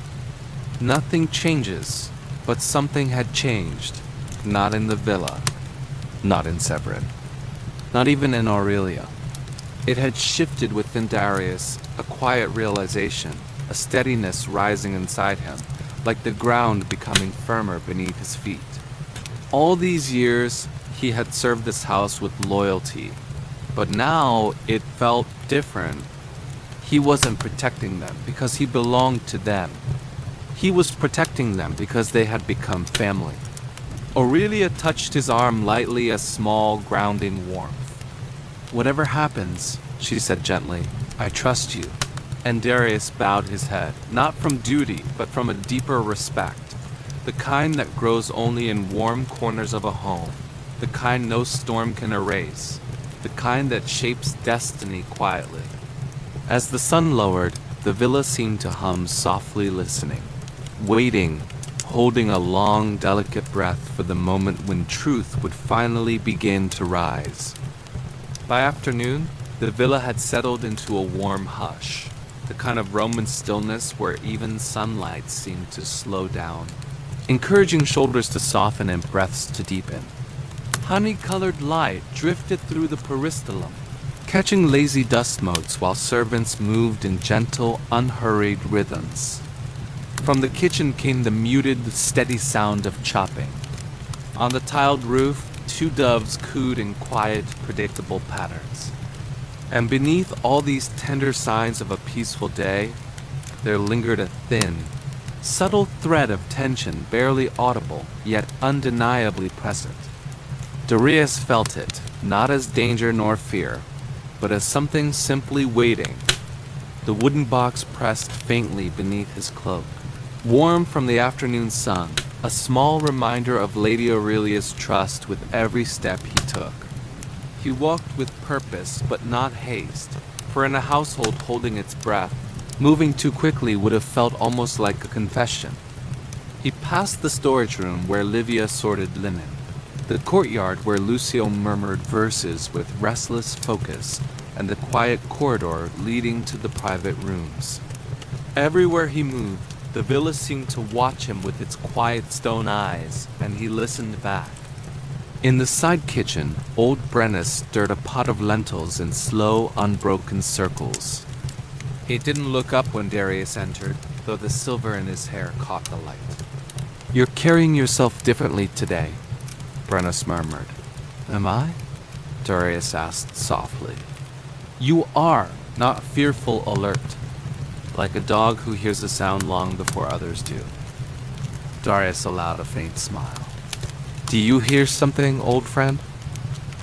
Speaker 1: Nothing changes, but something had changed. Not in the villa. Not in Severin. Not even in Aurelia. It had shifted within Darius, a quiet realization, a steadiness rising inside him, like the ground becoming firmer beneath his feet. All these years, he had served this house with loyalty, but now it felt different. He wasn't protecting them because he belonged to them. He was protecting them because they had become family. Aurelia touched his arm lightly, a small, grounding warmth. Whatever happens, she said gently, I trust you. And Darius bowed his head, not from duty, but from a deeper respect. The kind that grows only in warm corners of a home. The kind no storm can erase. The kind that shapes destiny quietly. As the sun lowered, the villa seemed to hum softly, listening, waiting, holding a long, delicate breath for the moment when truth would finally begin to rise. By afternoon, the villa had settled into a warm hush, the kind of Roman stillness where even sunlight seemed to slow down, encouraging shoulders to soften and breaths to deepen. Honey-colored light drifted through the peristylum, catching lazy dust motes while servants moved in gentle, unhurried rhythms. From the kitchen came the muted, steady sound of chopping. On the tiled roof, 2 doves cooed in quiet, predictable patterns. And beneath all these tender signs of a peaceful day, there lingered a thin, subtle thread of tension barely audible, yet undeniably present. Darius felt it, not as danger nor fear, but as something simply waiting. The wooden box pressed faintly beneath his cloak. Warm from the afternoon sun, a small reminder of Lady Aurelia's trust with every step he took. He walked with purpose, but not haste, for in a household holding its breath, moving too quickly would have felt almost like a confession. He passed the storage room where Livia sorted linen, the courtyard where Lucio murmured verses with restless focus, and the quiet corridor leading to the private rooms. Everywhere he moved, the villa seemed to watch him with its quiet stone eyes, and he listened back. In the side kitchen, old Brennus stirred a pot of lentils in slow, unbroken circles. He didn't look up when Darius entered, though the silver in his hair caught the light. You're carrying yourself differently today, Brennus murmured. Am I? Darius asked softly. You are, not fearful, alert. Like a dog who hears a sound long before others do. Darius allowed a faint smile. Do you hear something, old friend?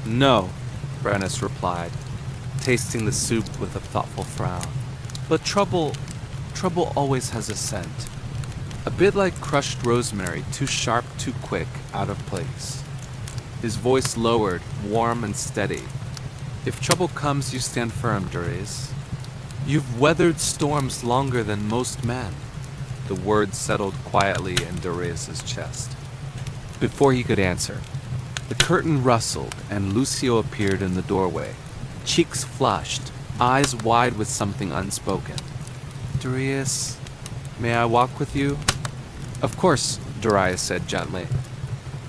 Speaker 1: No, Brennus replied. tasting the soup with a thoughtful frown. But trouble always has a scent. A bit like crushed rosemary, too sharp, too quick, out of place. His voice lowered, warm and steady. If trouble comes, you stand firm, Darius. You've weathered storms longer than most men. The words settled quietly in Darius's chest. Before he could answer, the curtain rustled and Lucio appeared in the doorway, cheeks flushed, eyes wide with something unspoken. Darius, may I walk with you? Of course, Darius said gently.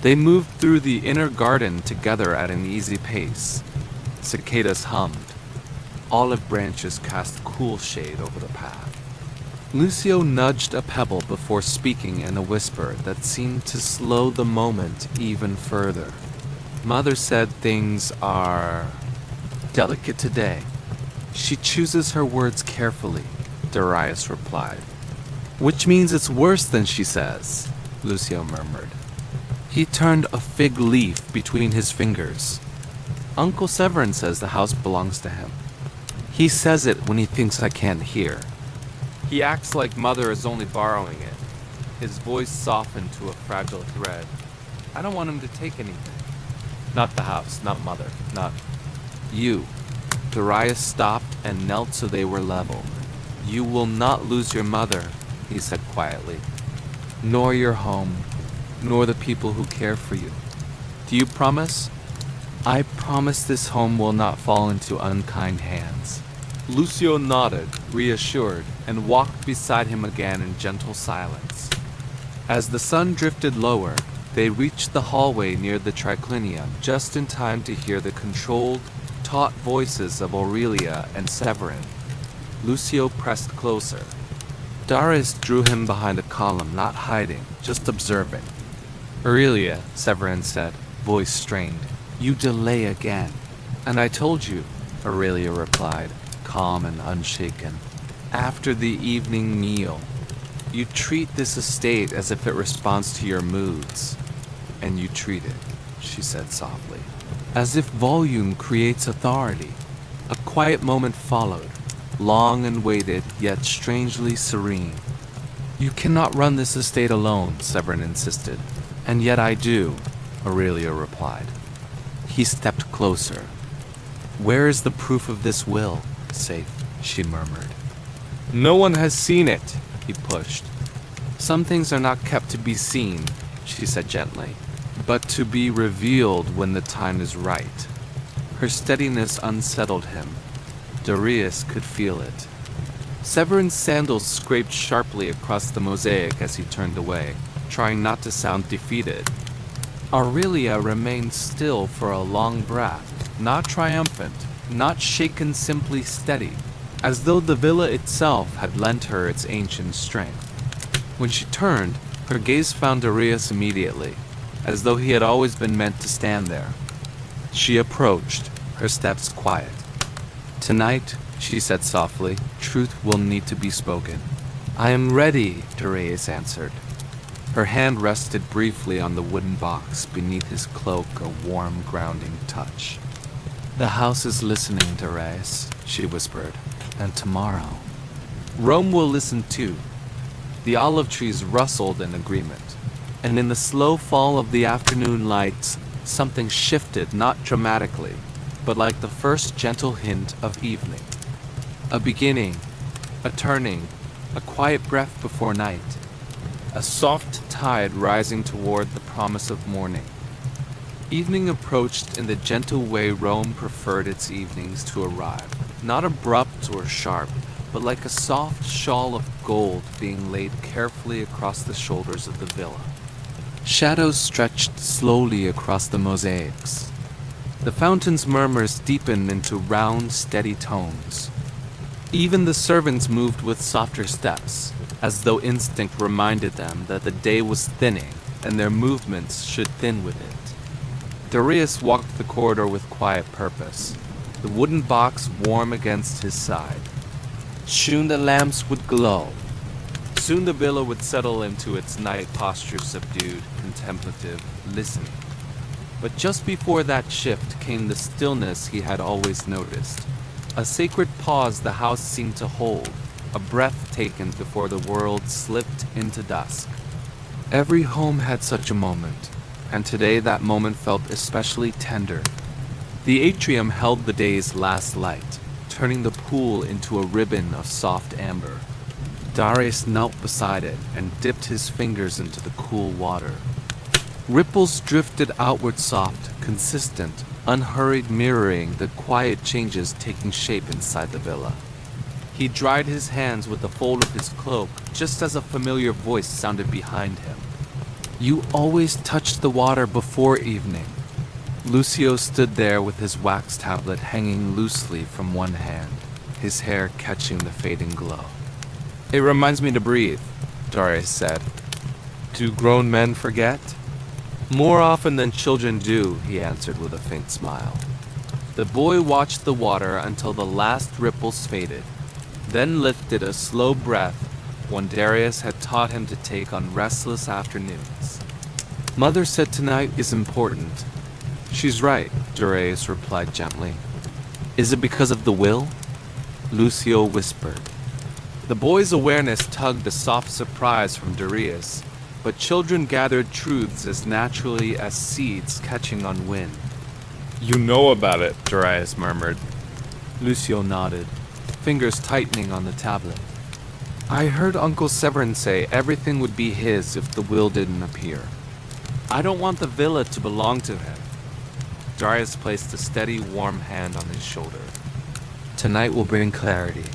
Speaker 1: They moved through the inner garden together at an easy pace. Cicadas hummed. Olive branches cast cool shade over the path. Lucio nudged a pebble before speaking in a whisper that seemed to slow the moment even further. Mother said things are delicate today. She chooses her words carefully, Darius replied. Which means it's worse than she says, Lucio murmured. He turned a fig leaf between his fingers. Uncle Severin says the house belongs to him. He says it when he thinks I can't hear. He acts like Mother is only borrowing it. His voice softened to a fragile thread. I don't want him to take anything. Not the house, not Mother, not you. Darius stopped and knelt so they were level. You will not lose your mother, he said quietly. Nor your home, nor the people who care for you. Do you promise? I promise this home will not fall into unkind hands. Lucio nodded, reassured, and walked beside him again in gentle silence. As the sun drifted lower, they reached the hallway near the triclinium just in time to hear the controlled, taut voices of Aurelia and Severin. Lucio pressed closer. Darius drew him behind a column, not hiding, just observing. Aurelia, Severin said, voice strained. You delay again. And I told you, Aurelia replied, calm and unshaken. After the evening meal, you treat this estate as if it responds to your moods. And you treat it, she said softly, as if volume creates authority. A quiet moment followed, long and weighted, yet strangely serene. You cannot run this estate alone, Severin insisted. And yet I do, Aurelia replied. He stepped closer. Where is the proof of this will? Safe, she murmured. No one has seen it, he pushed. Some things are not kept to be seen, she said gently, but to be revealed when the time is right. Her steadiness unsettled him. Darius could feel it. Severin's sandals scraped sharply across the mosaic as he turned away, trying not to sound defeated. Aurelia remained still for a long breath, not triumphant, not shaken, simply steady, as though the villa itself had lent her its ancient strength. When she turned, her gaze found Darius immediately, as though he had always been meant to stand there. She approached, her steps quiet. Tonight, she said softly, truth will need to be spoken. I am ready, Darius answered. Her hand rested briefly on the wooden box beneath his cloak, a warm, grounding touch. The house is listening, Darius, she whispered, and tomorrow. Rome will listen too. The olive trees rustled in agreement, and in the slow fall of the afternoon lights, something shifted, not dramatically, but like the first gentle hint of evening. A beginning, a turning, a quiet breath before night. A soft tide rising toward the promise of morning. Evening approached in the gentle way Rome preferred its evenings to arrive, not abrupt or sharp, but like a soft shawl of gold being laid carefully across the shoulders of the villa. Shadows stretched slowly across the mosaics. The fountain's murmurs deepened into round, steady tones. Even the servants moved with softer steps, as though instinct reminded them that the day was thinning and their movements should thin with it. Darius walked the corridor with quiet purpose, the wooden box warm against his side. Soon the lamps would glow. Soon the villa would settle into its night posture, subdued, contemplative, listening. But just before that shift came the stillness he had always noticed. A sacred pause the house seemed to hold, a breath taken before the world slipped into dusk. Every home had such a moment, and today that moment felt especially tender. The atrium held the day's last light, turning the pool into a ribbon of soft amber. Darius knelt beside it and dipped his fingers into the cool water. Ripples drifted outward soft, consistent, unhurried, mirroring the quiet changes taking shape inside the villa. He dried his hands with the fold of his cloak just as a familiar voice sounded behind him. "You always touched the water before evening." Lucio stood there with his wax tablet hanging loosely from one hand, his hair catching the fading glow. "It reminds me to breathe," Darius said. "Do grown men forget?" "More often than children do," he answered with a faint smile. The boy watched the water until the last ripples faded, then lifted a slow breath, one Darius had taught him to take on restless afternoons. "Mother said tonight is important." "She's right," Darius replied gently. "Is it because of the will?" Lucio whispered. The boy's awareness tugged a soft surprise from Darius, but children gathered truths as naturally as seeds catching on wind. "You know about it," Darius murmured. Lucio nodded, fingers tightening on the tablet. "I heard Uncle Severin say everything would be his if the will didn't appear. I don't want the villa to belong to him." Darius placed a steady, warm hand on his shoulder. "Tonight will bring clarity.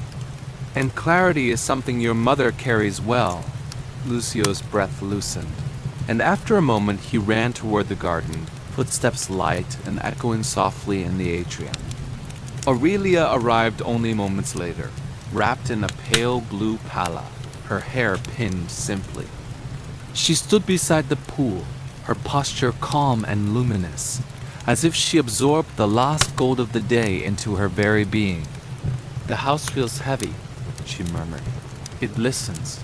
Speaker 1: And clarity is something your mother carries well." Lucio's breath loosened, and after a moment he ran toward the garden, footsteps light and echoing softly in the atrium. Aurelia arrived only moments later, wrapped in a pale blue palla, her hair pinned simply. She stood beside the pool, her posture calm and luminous, as if she absorbed the last gold of the day into her very being. "The house feels heavy," she murmured. "It listens,"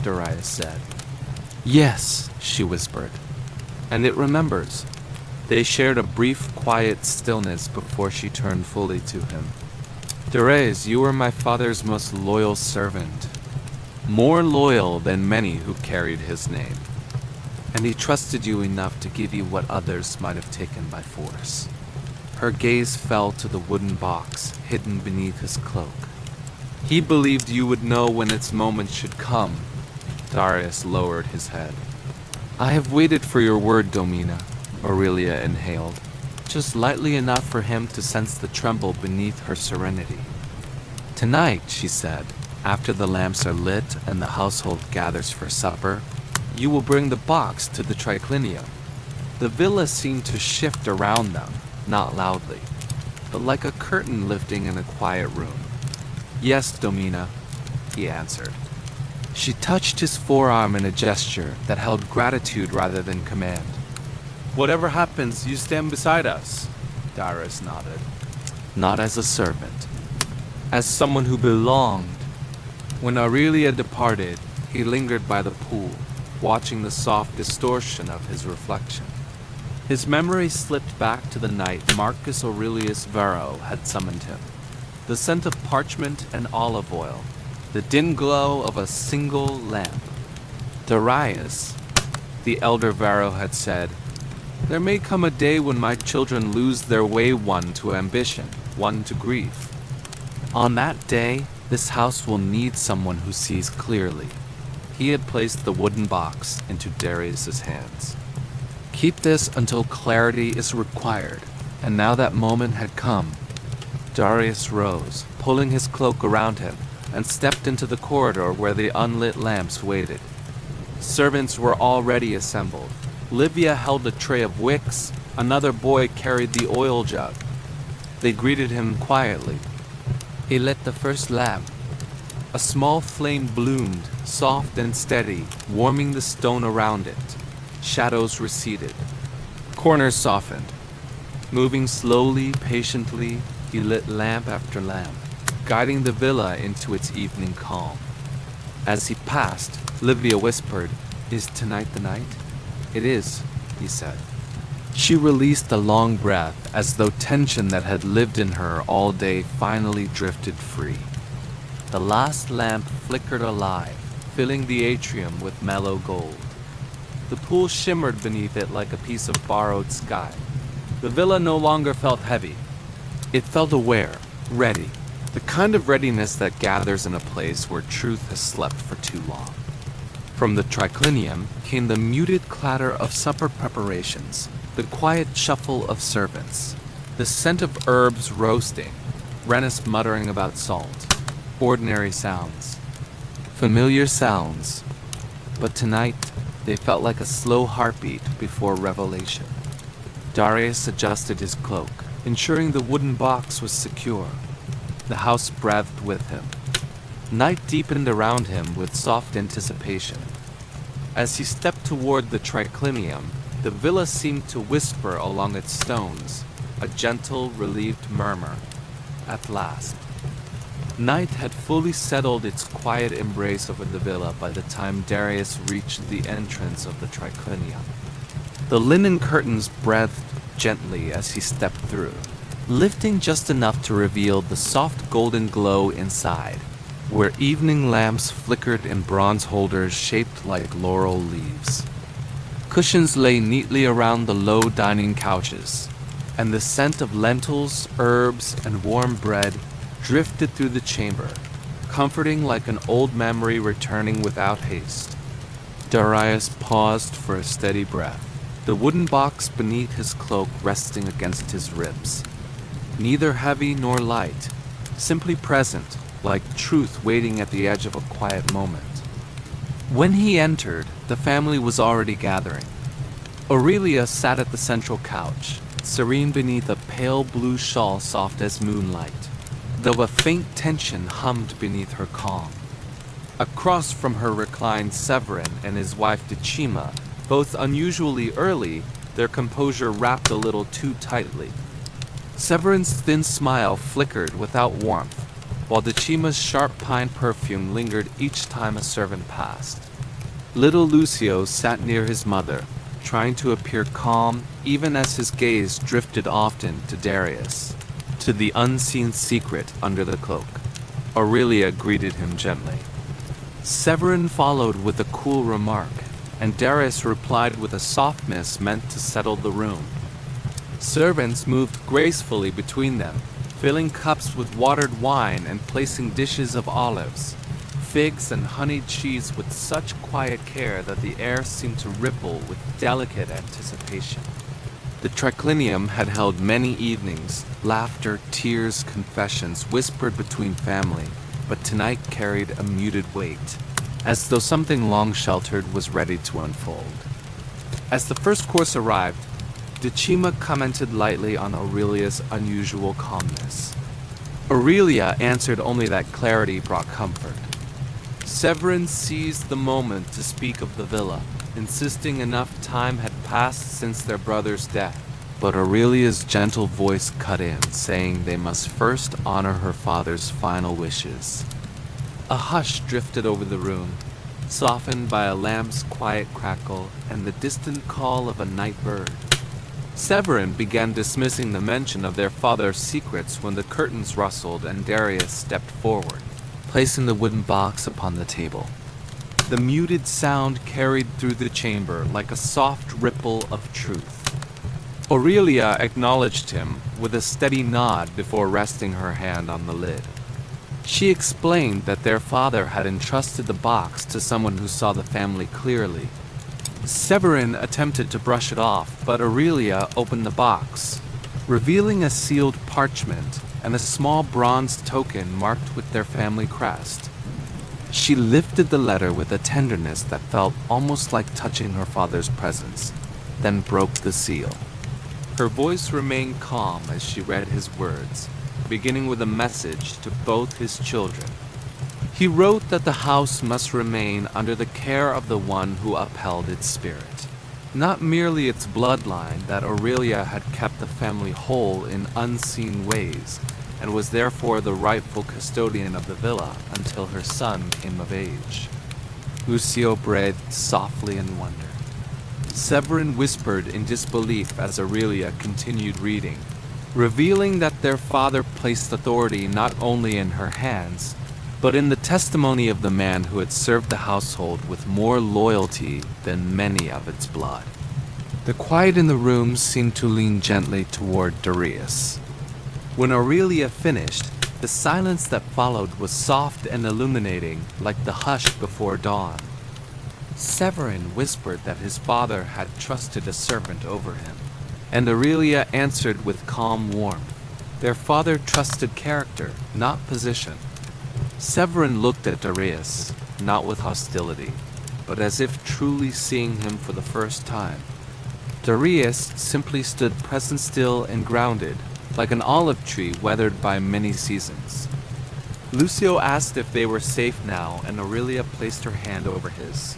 Speaker 1: Darius said. "Yes," she whispered. "And it remembers." They shared a brief, quiet stillness before she turned fully to him. "Darius, you were my father's most loyal servant. More loyal than many who carried his name. And he trusted you enough to give you what others might have taken by force." Her gaze fell to the wooden box hidden beneath his cloak. "He believed you would know when its moment should come." Darius lowered his head. "I have waited for your word, Domina," Aurelia inhaled, just lightly enough for him to sense the tremble beneath her serenity. "Tonight," she said, "after the lamps are lit and the household gathers for supper, you will bring the box to the triclinium." The villa seemed to shift around them, not loudly, but like a curtain lifting in a quiet room. "Yes, Domina," he answered. She touched his forearm in a gesture that held gratitude rather than command. "Whatever happens, you stand beside us," Darius nodded. "Not as a servant. As someone who belonged." When Aurelia departed, he lingered by the pool, watching the soft distortion of his reflection. His memory slipped back to the night Marcus Aurelius Varro had summoned him. The scent of parchment and olive oil, the dim glow of a single lamp. "Darius," the elder Varro had said, "there may come a day when my children lose their way, one to ambition, one to grief. On that day, this house will need someone who sees clearly." He had placed the wooden box into Darius's hands. "Keep this until clarity is required," and now that moment had come. Darius rose, pulling his cloak around him, and stepped into the corridor where the unlit lamps waited. Servants were already assembled. Livia held a tray of wicks, another boy carried the oil jug. They greeted him quietly. He lit the first lamp. A small flame bloomed, soft and steady, warming the stone around it. Shadows receded. Corners softened. Moving slowly, patiently, he lit lamp after lamp, guiding the villa into its evening calm. As he passed, Livia whispered, "Is tonight the night?" "It is," he said. She released a long breath as though tension that had lived in her all day finally drifted free. The last lamp flickered alive, filling the atrium with mellow gold. The pool shimmered beneath it like a piece of borrowed sky. The villa no longer felt heavy. It felt aware, ready, the kind of readiness that gathers in a place where truth has slept for too long. From the triclinium came the muted clatter of supper preparations, the quiet shuffle of servants, the scent of herbs roasting, Rennis muttering about salt. Ordinary sounds. Familiar sounds. But tonight, they felt like a slow heartbeat before revelation. Darius adjusted his cloak, ensuring the wooden box was secure. The house breathed with him. Night deepened around him with soft anticipation. As he stepped toward the triclinium, the villa seemed to whisper along its stones, a gentle, relieved murmur. At last. Night had fully settled its quiet embrace over the villa by the time Darius reached the entrance of the triclinium. The linen curtains breathed gently as he stepped through, lifting just enough to reveal the soft golden glow inside, where evening lamps flickered in bronze holders shaped like laurel leaves. Cushions lay neatly around the low dining couches, and the scent of lentils, herbs, and warm bread drifted through the chamber, comforting like an old memory returning without haste. Darius paused for a steady breath, the wooden box beneath his cloak resting against his ribs. Neither heavy nor light, simply present, like truth waiting at the edge of a quiet moment. When he entered, the family was already gathering. Aurelia sat at the central couch, serene beneath a pale blue shawl soft as moonlight, though a faint tension hummed beneath her calm. Across from her reclined Severin and his wife Decima, both unusually early, their composure wrapped a little too tightly. Severin's thin smile flickered without warmth, while Decima's sharp pine perfume lingered each time a servant passed. Little Lucio sat near his mother, trying to appear calm even as his gaze drifted often to Darius, to the unseen secret under the cloak. Aurelia greeted him gently. Severin followed with a cool remark, and Darius replied with a softness meant to settle the room. Servants moved gracefully between them, filling cups with watered wine and placing dishes of olives, figs and honeyed cheese with such quiet care that the air seemed to ripple with delicate anticipation. The triclinium had held many evenings, laughter, tears, confessions whispered between family, but tonight carried a muted weight, as though something long sheltered was ready to unfold. As the first course arrived, Decima commented lightly on Aurelia's unusual calmness. Aurelia answered only that clarity brought comfort. Severin seized the moment to speak of the villa, insisting enough time had passed since their brother's death. But Aurelia's gentle voice cut in, saying they must first honor her father's final wishes. A hush drifted over the room, softened by a lamp's quiet crackle and the distant call of a night bird. Severin began dismissing the mention of their father's secrets when the curtains rustled and Darius stepped forward, placing the wooden box upon the table. The muted sound carried through the chamber like a soft ripple of truth. Aurelia acknowledged him with a steady nod before resting her hand on the lid. She explained that their father had entrusted the box to someone who saw the family clearly. Severin attempted to brush it off, but Aurelia opened the box, revealing a sealed parchment and a small bronze token marked with their family crest. She lifted the letter with a tenderness that felt almost like touching her father's presence, then broke the seal. Her voice remained calm as she read his words, beginning with a message to both his children. He wrote that the house must remain under the care of the one who upheld its spirit, not merely its bloodline, that Aurelia had kept the family whole in unseen ways, and was therefore the rightful custodian of the villa until her son came of age. Lucio breathed softly in wonder. Severin whispered in disbelief as Aurelia continued reading, revealing that their father placed authority not only in her hands, but in the testimony of the man who had served the household with more loyalty than many of its blood. The quiet in the room seemed to lean gently toward Darius. When Aurelia finished, the silence that followed was soft and illuminating, like the hush before dawn. Severin whispered that his father had trusted a servant over him, and Aurelia answered with calm warmth. Their father trusted character, not position. Severin looked at Darius, not with hostility, but as if truly seeing him for the first time. Darius simply stood present still and grounded, like an olive tree weathered by many seasons. Lucio asked if they were safe now, and Aurelia placed her hand over his,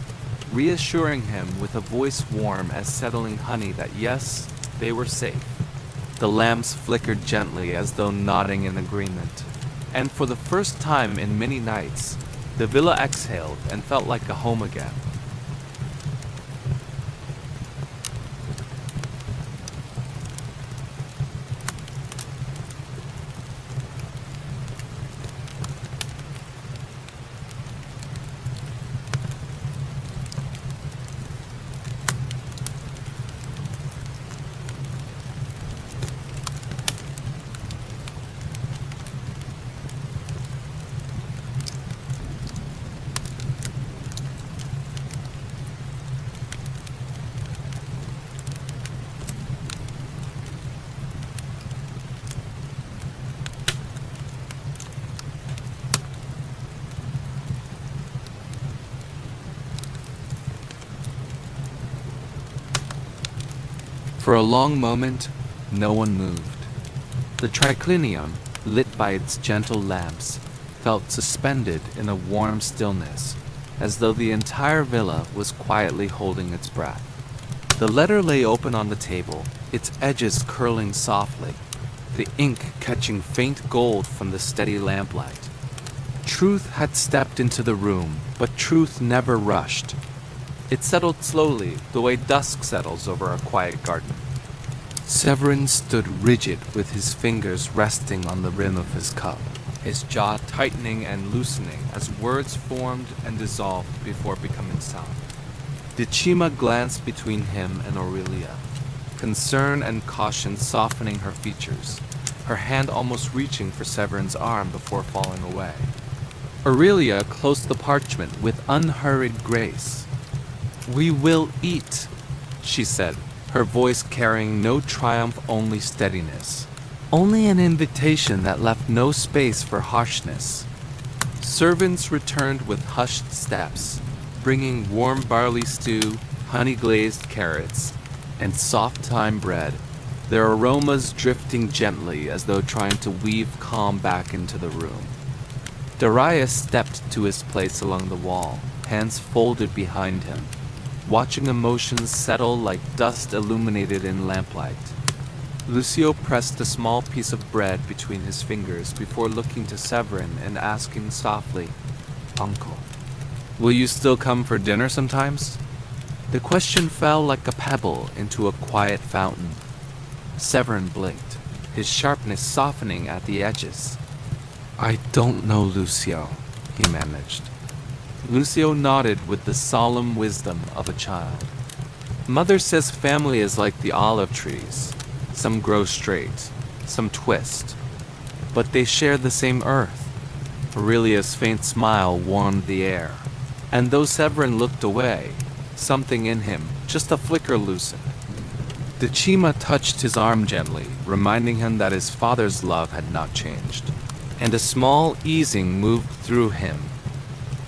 Speaker 1: reassuring him with a voice warm as settling honey that yes, they were safe. The lamps flickered gently as though nodding in agreement, and for the first time in many nights, the villa exhaled and felt like a home again. For a long moment, no one moved. The triclinium, lit by its gentle lamps, felt suspended in a warm stillness, as though the entire villa was quietly holding its breath. The letter lay open on the table, its edges curling softly, the ink catching faint gold from the steady lamplight. Truth had stepped into the room, but truth never rushed. It settled slowly, the way dusk settles over a quiet garden. Severin stood rigid with his fingers resting on the rim of his cup, his jaw tightening and loosening as words formed and dissolved before becoming sound. Decima glanced between him and Aurelia, concern and caution softening her features, her hand almost reaching for Severin's arm before falling away. Aurelia closed the parchment with unhurried grace. "We will eat," she said, her voice carrying no triumph, only steadiness. Only an invitation that left no space for harshness. Servants returned with hushed steps, bringing warm barley stew, honey-glazed carrots, and soft thyme bread, their aromas drifting gently as though trying to weave calm back into the room. Darius stepped to his place along the wall, hands folded behind him, watching emotions settle like dust illuminated in lamplight. Lucio pressed a small piece of bread between his fingers before looking to Severin and asking softly, "Uncle, will you still come for dinner sometimes?" The question fell like a pebble into a quiet fountain. Severin blinked, his sharpness softening at the edges. "I don't know, Lucio," he managed. Lucio nodded with the solemn wisdom of a child. "Mother says family is like the olive trees. Some grow straight, some twist, but they share the same earth." Aurelia's faint smile warmed the air, and though Severin looked away, something in him, just a flicker, loosened. Decima touched his arm gently, reminding him that his father's love had not changed, and a small easing moved through him.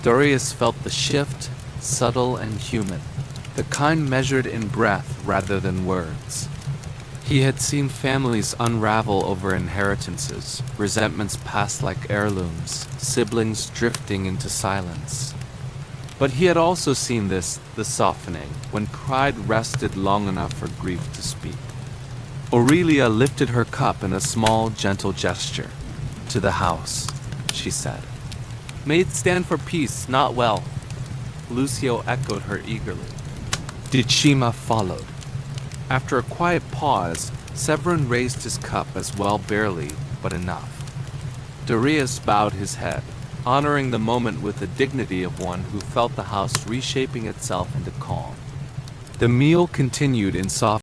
Speaker 1: Darius felt the shift, subtle and human, the kind measured in breath rather than words. He had seen families unravel over inheritances, resentments passed like heirlooms, siblings drifting into silence. But he had also seen this, the softening, when pride rested long enough for grief to speak. Aurelia lifted her cup in a small, gentle gesture. "To the house," she said. "May it stand for peace, not wealth." Lucio echoed her eagerly. Dichima followed. After a quiet pause, Severin raised his cup as well, barely, but enough. Darius bowed his head, honoring the moment with the dignity of one who felt the house reshaping itself into calm. The meal continued in soft